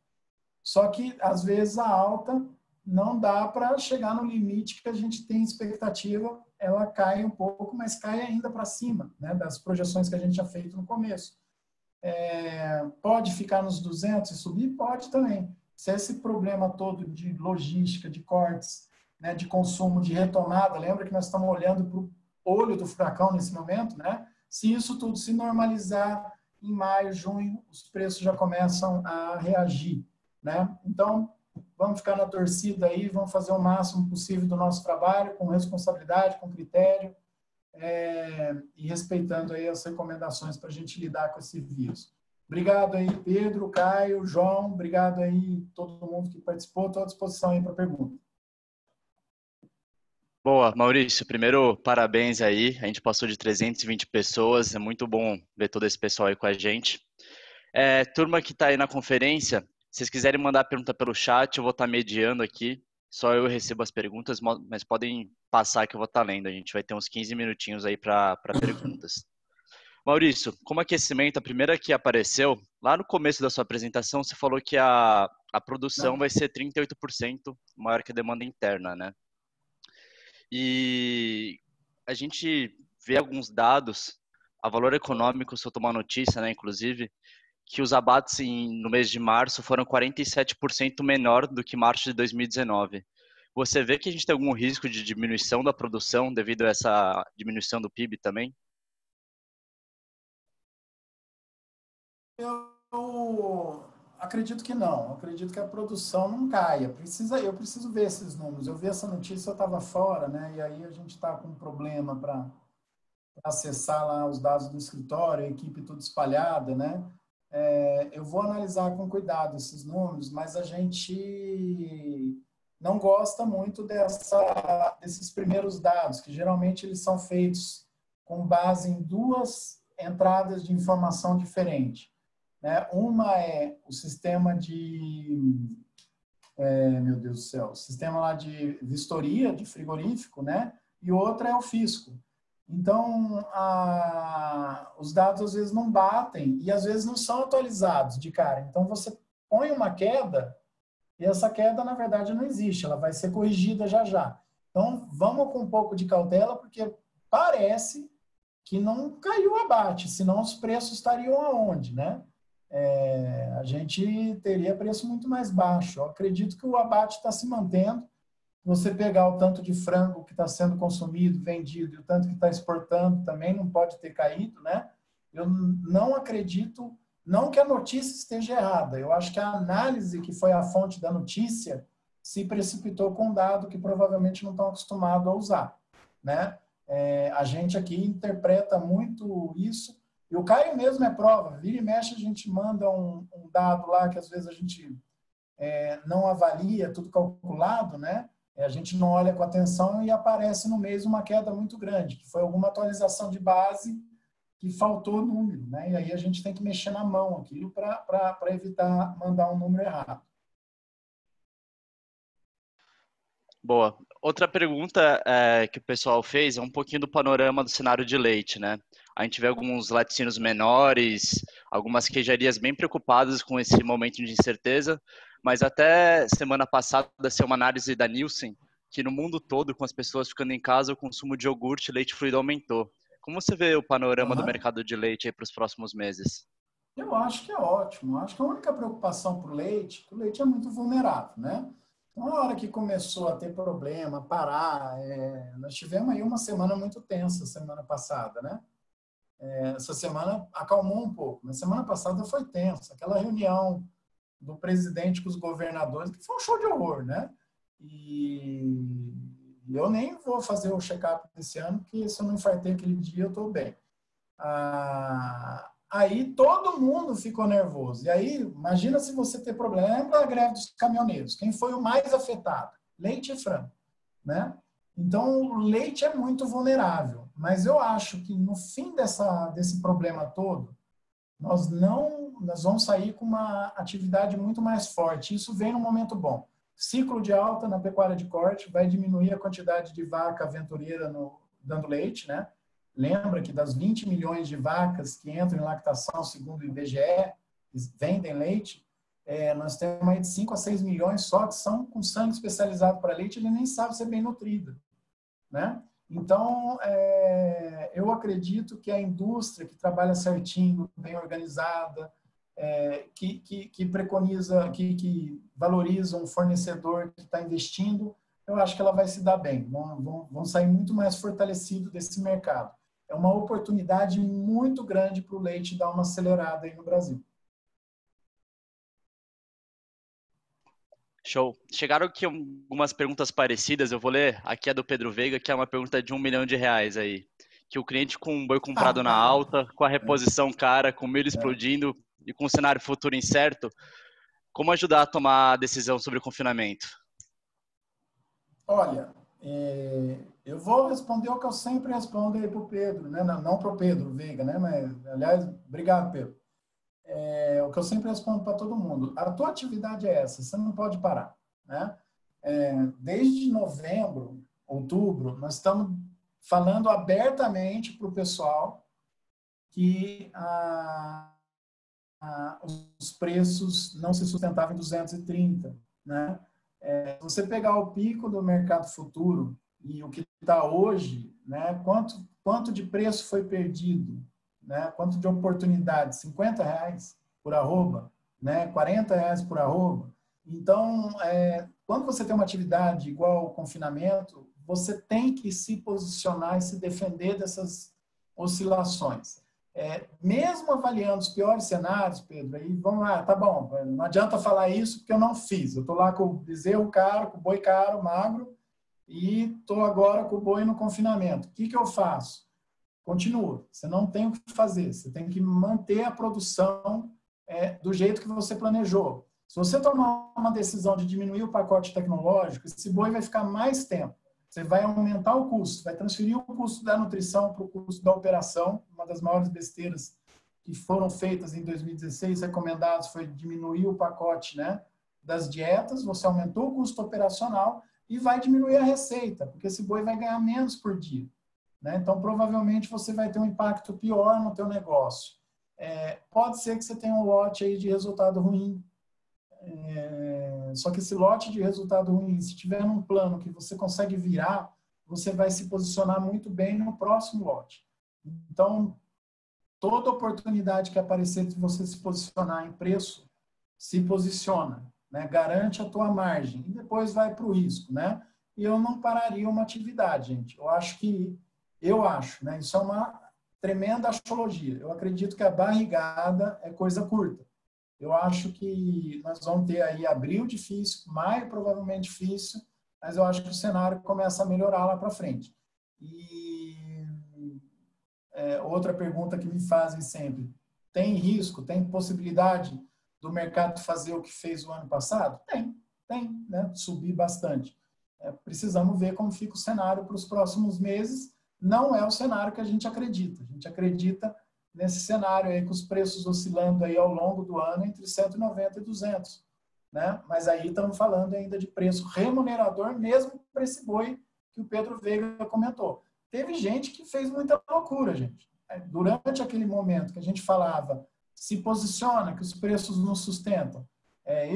Só que, às vezes, a alta não dá para chegar no limite que a gente tem expectativa, ela cai um pouco, mas cai ainda para cima, né, das projeções que a gente já fez no começo. Pode ficar nos 200 e subir? Pode também. Se esse problema todo de logística, de cortes, né, de consumo, de retomada, lembra que nós estamos olhando para o olho do furacão nesse momento, né? Se isso tudo se normalizar, em maio, junho, os preços já começam a reagir, né? Então, vamos ficar na torcida aí, vamos fazer o máximo possível do nosso trabalho, com responsabilidade, com critério, e respeitando aí as recomendações para a gente lidar com esse vírus. Obrigado aí, Pedro, Caio, João, obrigado aí todo mundo que participou, estou à disposição aí para pergunta. Boa, Maurício, primeiro parabéns aí, a gente passou de 320 pessoas, é muito bom ver todo esse pessoal aí com a gente. Turma que está aí na conferência, se vocês quiserem mandar pergunta pelo chat, eu vou estar mediando aqui, só eu recebo as perguntas, mas podem passar que eu vou estar lendo, a gente vai ter uns 15 minutinhos aí para perguntas. Maurício, como aquecimento, a primeira que apareceu, lá no começo da sua apresentação, você falou que a produção vai ser 38% maior que a demanda interna, né? E a gente vê alguns dados, a Valor Econômico soltou uma notícia, né, inclusive, que os abates no mês de março foram 47% menor do que março de 2019. Você vê que a gente tem algum risco de diminuição da produção devido a essa diminuição do PIB também? Eu acredito que não. Acredito que a produção não caia. Eu preciso ver esses números. Eu vi essa notícia, eu estava fora, né? E aí a gente está com um problema para acessar lá os dados do escritório, a equipe toda espalhada, né? Eu vou analisar com cuidado esses números, mas a gente não gosta muito desses primeiros dados, que geralmente eles são feitos com base em duas entradas de informação diferentes, né? Uma é o sistema meu Deus do céu, o sistema lá de vistoria de frigorífico, né? E outra é o fisco. Então, os dados às vezes não batem e às vezes não são atualizados de cara. Então, você põe uma queda e essa queda, na verdade, não existe. Ela vai ser corrigida já já. Então, vamos com um pouco de cautela, porque parece que não caiu o abate, senão os preços estariam aonde, né? a gente teria preço muito mais baixo. Eu acredito que o abate está se mantendo. Você pegar o tanto de frango que está sendo consumido, vendido, e o tanto que está exportando também não pode ter caído, né? Eu não acredito, não que a notícia esteja errada, eu acho que a análise que foi a fonte da notícia se precipitou com um dado que provavelmente não estão acostumados a usar, né? A gente aqui interpreta muito isso, e o Caio mesmo é prova, vira e mexe a gente manda um dado lá que às vezes a gente não avalia, tudo calculado, né? A gente não olha com atenção e aparece no mês uma queda muito grande, que foi alguma atualização de base que faltou número, né? E aí a gente tem que mexer na mão aquilo para evitar mandar um número errado. Boa. Outra pergunta que o pessoal fez é um pouquinho do panorama do cenário de leite, né? A gente vê alguns laticínios menores, algumas queijarias bem preocupadas com esse momento de incerteza, mas até semana passada saiu uma análise da Nielsen que no mundo todo, com as pessoas ficando em casa, o consumo de iogurte e leite fluido aumentou. Como você vê o panorama do mercado de leite para os próximos meses? Eu acho que é ótimo. Acho que a única preocupação para o leite é muito vulnerável, né? Então, na hora que começou a ter problema, parar, nós tivemos aí uma semana muito tensa semana passada, né? Essa semana acalmou um pouco, mas semana passada foi tensa. Aquela reunião do presidente com os governadores, que foi um show de horror, né? E eu nem vou fazer o check-up desse ano, porque se eu não infartei aquele dia, eu estou bem. Aí todo mundo ficou nervoso. E aí, imagina se você ter problema. Lembra da greve dos caminhoneiros? Quem foi o mais afetado? Leite e frango, né? Então, o leite é muito vulnerável. Mas eu acho que no fim desse problema todo, nós vamos sair com uma atividade muito mais forte. Isso vem num momento bom. Ciclo de alta na pecuária de corte vai diminuir a quantidade de vaca aventureira dando leite, né? Lembra que das 20 milhões de vacas que entram em lactação, segundo o IBGE, vendem leite, nós temos aí de 5 a 6 milhões só que são com sangue especializado para leite, ele nem sabe ser bem nutrido, né? Então, eu acredito que a indústria que trabalha certinho, bem organizada, que preconiza, que valoriza um fornecedor que está investindo, eu acho que ela vai se dar bem. Vão sair muito mais fortalecido desse mercado. É uma oportunidade muito grande para o leite dar uma acelerada aí no Brasil. Show. Chegaram aqui algumas perguntas parecidas. Eu vou ler aqui a do Pedro Veiga, que é uma pergunta de R$1 milhão aí. Que o cliente com um boi comprado na alta, com a reposição cara, com o milho explodindo e com o cenário futuro incerto, como ajudar a tomar a decisão sobre o confinamento? Olha, eu vou responder o que eu sempre respondo aí para o Pedro, né? Não para o Pedro Veiga, né? Mas, aliás, obrigado, Pedro. O que eu sempre respondo para todo mundo. A tua atividade é essa, você não pode parar, né? Desde novembro, outubro, nós estamos falando abertamente para o pessoal que os preços não se sustentavam em 230, né? Se você pegar o pico do mercado futuro e o que está hoje, né? Quanto de preço foi perdido, né? Quanto de oportunidade? R$50 por arroba, né? R$40 por arroba. Então, quando você tem uma atividade igual ao confinamento, você tem que se posicionar e se defender dessas oscilações. Mesmo avaliando os piores cenários, Pedro, aí vamos lá, tá bom, não adianta falar isso porque eu não fiz. Eu estou lá com o bezerro caro, com o boi caro, magro, e estou agora com o boi no confinamento. O que eu faço? Continua. Você não tem o que fazer. Você tem que manter a produção do jeito que você planejou. Se você tomar uma decisão de diminuir o pacote tecnológico, esse boi vai ficar mais tempo. Você vai aumentar o custo, vai transferir o custo da nutrição para o custo da operação. Uma das maiores besteiras que foram feitas em 2016, recomendados, foi diminuir o pacote, né, das dietas. Você aumentou o custo operacional e vai diminuir a receita, porque esse boi vai ganhar menos por dia, né? Então, provavelmente, você vai ter um impacto pior no teu negócio. Pode ser que você tenha um lote aí de resultado ruim. Só que esse lote de resultado ruim, se tiver um plano que você consegue virar, você vai se posicionar muito bem no próximo lote. Então, toda oportunidade que aparecer de você se posicionar em preço, se posiciona, né? Garante a tua margem e depois vai para o risco, né? E eu não pararia uma atividade, gente. Eu acho, né? Isso é uma tremenda astrologia. Eu acredito que a barrigada é coisa curta. Eu acho que nós vamos ter aí abril difícil, maio provavelmente difícil, mas eu acho que o cenário começa a melhorar lá para frente. E outra pergunta que me fazem sempre: tem risco, tem possibilidade do mercado fazer o que fez o ano passado? Tem, né? Subir bastante. Precisamos ver como fica o cenário para os próximos meses. Não é o cenário que a gente acredita. A gente acredita nesse cenário aí com os preços oscilando aí ao longo do ano entre 190 e 200, né? Mas aí estamos falando ainda de preço remunerador mesmo para esse boi que o Pedro Veiga comentou. Teve gente que fez muita loucura, gente. Durante aquele momento que a gente falava, se posiciona, que os preços não sustentam.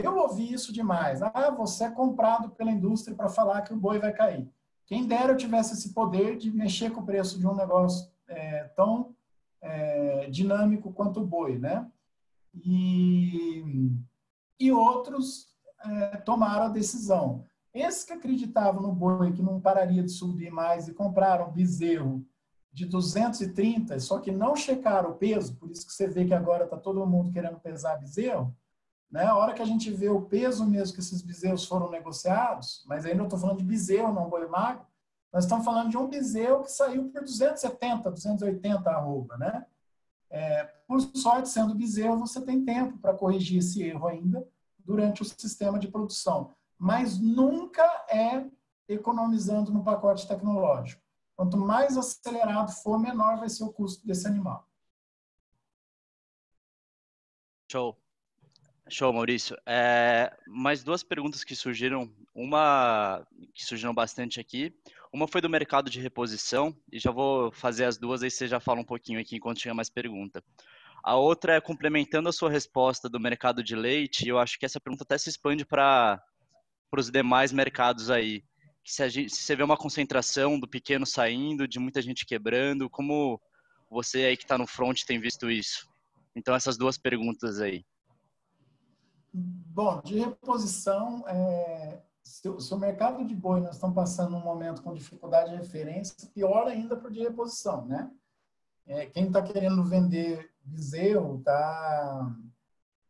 Eu ouvi isso demais. Você é comprado pela indústria para falar que o boi vai cair. Quem dera eu tivesse esse poder de mexer com o preço de um negócio tão dinâmico quanto o boi, né? E outros tomaram a decisão. Esses que acreditavam no boi, que não pararia de subir mais e compraram bezerro de 230, só que não checaram o peso, por isso que você vê que agora está todo mundo querendo pesar bezerro, né? A hora que a gente vê o peso mesmo que esses bezerros foram negociados, mas ainda eu estou falando de bezerro, não boi magro, nós estamos falando de um bezerro que saiu por 270, 280 arroba, né? Por sorte, sendo bezerro, você tem tempo para corrigir esse erro ainda durante o sistema de produção, mas nunca economizando no pacote tecnológico. Quanto mais acelerado for, menor vai ser o custo desse animal. Show, Maurício. Mais duas perguntas que surgiram. Uma que surgiram bastante aqui. Uma foi do mercado de reposição, e já vou fazer as duas, aí você já fala um pouquinho aqui enquanto tiver mais pergunta. A outra é complementando a sua resposta do mercado de leite, e eu acho que essa pergunta até se expande para os demais mercados aí. Se você vê uma concentração do pequeno saindo, de muita gente quebrando, como você aí que está no front tem visto isso? Então, essas duas perguntas aí. Bom, de reposição, se o mercado de boi nós estamos passando um momento com dificuldade de referência, pior ainda para o de reposição, né? Quem está querendo vender bezerro está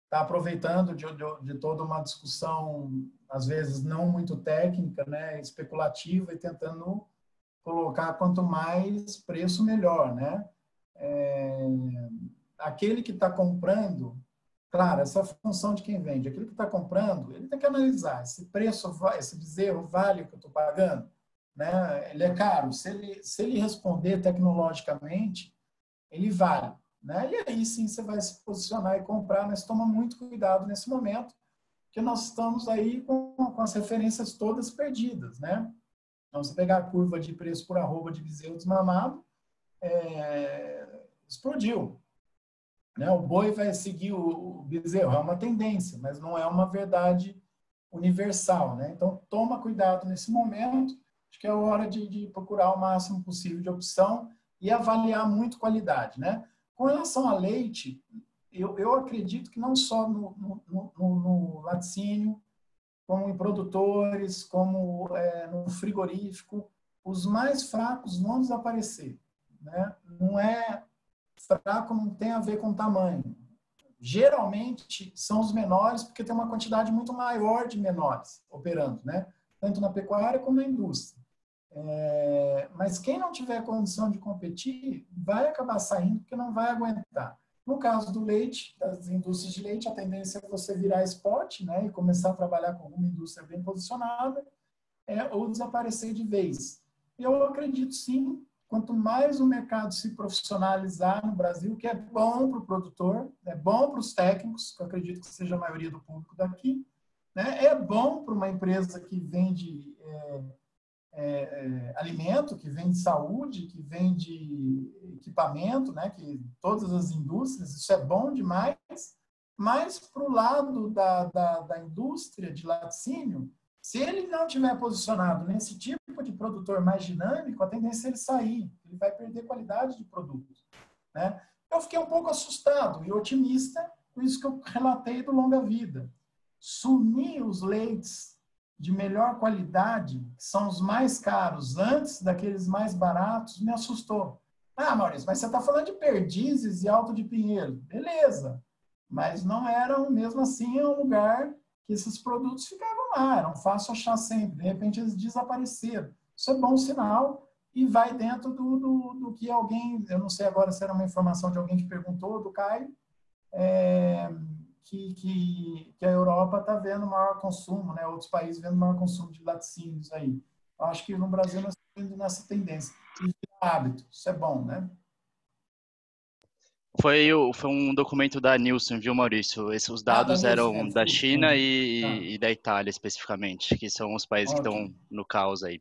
aproveitando de toda uma discussão, às vezes não muito técnica, né, especulativa, e tentando colocar quanto mais preço, melhor, né? Aquele que está comprando, claro, essa é a função de quem vende. Aquele que está comprando, ele tem que analisar esse preço, esse bezerro vale o que eu estou pagando, né? Ele é caro. Se ele responder tecnologicamente, ele vale, né? E aí sim você vai se posicionar e comprar, mas toma muito cuidado nesse momento, porque nós estamos aí com as referências todas perdidas, né? Então, se pegar a curva de preço por arroba de bezerro desmamado, explodiu, né? O boi vai seguir o bezerro, é uma tendência, mas não é uma verdade universal, né? Então, toma cuidado nesse momento, acho que é a hora de procurar o máximo possível de opção e avaliar muito qualidade, né? Com relação a leite, eu acredito que não só no laticínio, como em produtores, como no frigorífico, os mais fracos vão desaparecer, né? Não é fraco, não tem a ver com tamanho. Geralmente são os menores, porque tem uma quantidade muito maior de menores operando, né? Tanto na pecuária como na indústria. Mas quem não tiver condição de competir vai acabar saindo porque não vai aguentar. No caso do leite, das indústrias de leite, a tendência é você virar spot, né, e começar a trabalhar com alguma indústria bem posicionada, ou desaparecer de vez. Eu acredito sim, quanto mais o mercado se profissionalizar no Brasil, que é bom para o produtor, é bom para os técnicos, que eu acredito que seja a maioria do público daqui, né, é bom para uma empresa que vende alimento, que vende saúde, que vende equipamento, né, que todas as indústrias, isso é bom demais, mas para o lado da indústria de laticínio, se ele não tiver posicionado nesse tipo de produtor mais dinâmico, a tendência é ele sair, ele vai perder qualidade de produto, né? Eu fiquei um pouco assustado e otimista com isso que eu relatei do Longa Vida. Sumir os leites de melhor qualidade, que são os mais caros, antes daqueles mais baratos, me assustou. Ah, Maurício, mas você está falando de Perdizes e Alto de Pinheiro. Beleza, mas não eram, mesmo assim, um lugar que esses produtos ficavam lá, eram fácil achar sempre. De repente, eles desapareceram. Isso é bom sinal e vai dentro do que alguém, eu não sei agora se era uma informação de alguém que perguntou, do Caio, que a Europa está vendo maior consumo, né? Outros países vendo maior consumo de laticínios aí. Eu acho que no Brasil nós estamos indo nessa tendência. E vira hábito, isso é bom, né? Foi um documento da Nielsen, viu, Maurício? Os Da dados Nielsen, eram da desculpa, China entendi. e da Itália, especificamente, que são os países que estão Ótimo. no caos aí.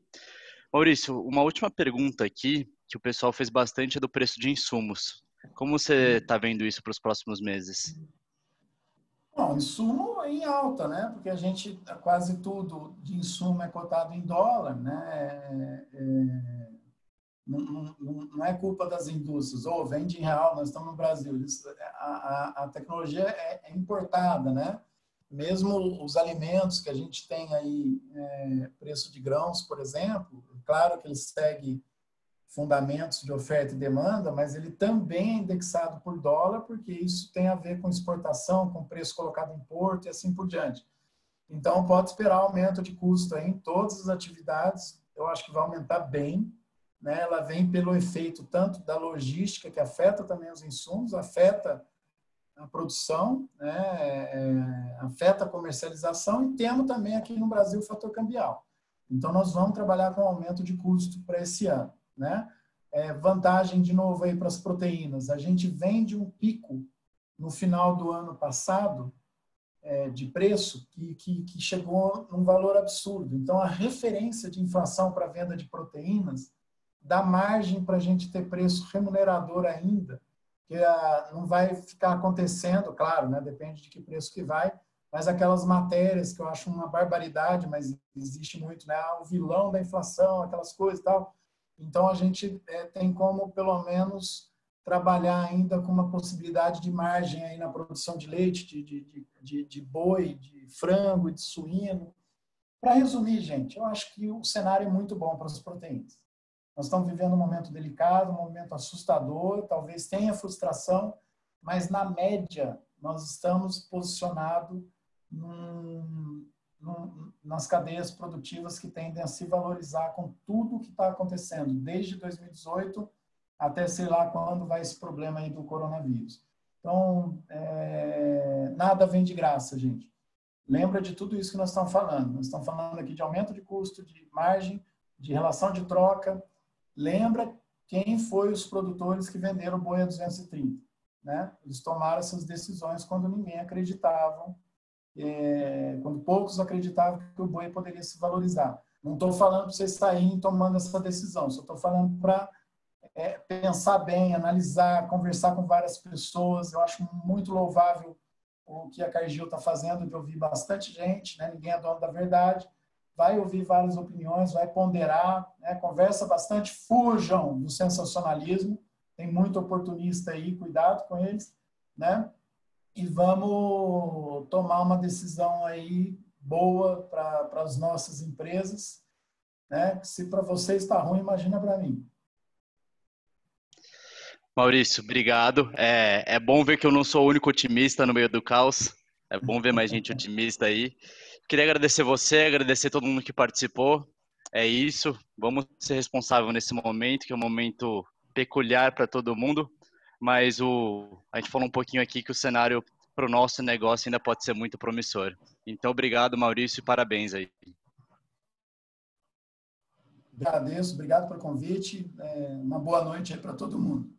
Maurício, uma última pergunta aqui, que o pessoal fez bastante, é do preço de insumos. Como você está vendo isso para os próximos meses? Bom, insumo em alta, né? Porque a gente, quase tudo de insumo é cotado em dólar, né? Não é culpa das indústrias, ou vende em real, nós estamos no Brasil. A tecnologia é importada, né? Mesmo os alimentos que a gente tem aí, preço de grãos, por exemplo, claro que ele segue fundamentos de oferta e demanda, mas ele também é indexado por dólar, porque isso tem a ver com exportação, com preço colocado em porto e assim por diante. Então, pode esperar aumento de custo aí em todas as atividades, eu acho que vai aumentar bem, né? Ela vem pelo efeito tanto da logística, que afeta também os insumos, afeta a produção, né? Afeta a comercialização e temos também aqui no Brasil o fator cambial. Então, nós vamos trabalhar com aumento de custo para esse ano, né? Vantagem, de novo, aí para as proteínas. A gente vende um pico no final do ano passado de preço que chegou num valor absurdo. Então, a referência de inflação para a venda de proteínas dá margem para a gente ter preço remunerador ainda, que não vai ficar acontecendo, claro, né? Depende de que preço que vai, mas aquelas matérias que eu acho uma barbaridade, mas existe muito, né? O vilão da inflação, aquelas coisas e tal. Então, a gente tem como, pelo menos, trabalhar ainda com uma possibilidade de margem aí na produção de leite, de boi, de frango, de suíno. Para resumir, gente, eu acho que o cenário é muito bom para as proteínas. Nós estamos vivendo um momento delicado, um momento assustador, talvez tenha frustração, mas, na média, nós estamos posicionados nas cadeias produtivas que tendem a se valorizar com tudo o que está acontecendo, desde 2018 até sei lá quando vai esse problema aí do coronavírus. Então, nada vem de graça, gente. Lembra de tudo isso que nós estamos falando. Nós estamos falando aqui de aumento de custo, de margem, de relação de troca. Lembra quem foi os produtores que venderam o boi a 230, né? Eles tomaram essas decisões quando ninguém acreditava, quando poucos acreditavam que o boi poderia se valorizar. Não estou falando para vocês saírem tomando essa decisão, só estou falando para pensar bem, analisar, conversar com várias pessoas. Eu acho muito louvável o que a Cargill está fazendo, de ouvir bastante gente, né? Ninguém é dono da verdade. Vai ouvir várias opiniões, vai ponderar, né? Conversa bastante, fujam do sensacionalismo, tem muito oportunista aí, cuidado com eles, né? E vamos tomar uma decisão aí boa para as nossas empresas, né? Se para você está ruim, imagina para mim. Maurício, obrigado. É bom ver que eu não sou o único otimista no meio do caos. É bom ver mais gente otimista aí. Queria agradecer você, agradecer todo mundo que participou. É isso. Vamos ser responsáveis nesse momento, que é um momento peculiar para todo mundo. Mas a gente falou um pouquinho aqui que o cenário para o nosso negócio ainda pode ser muito promissor. Então, obrigado, Maurício, e parabéns aí. Agradeço, obrigado pelo convite. Uma boa noite aí para todo mundo.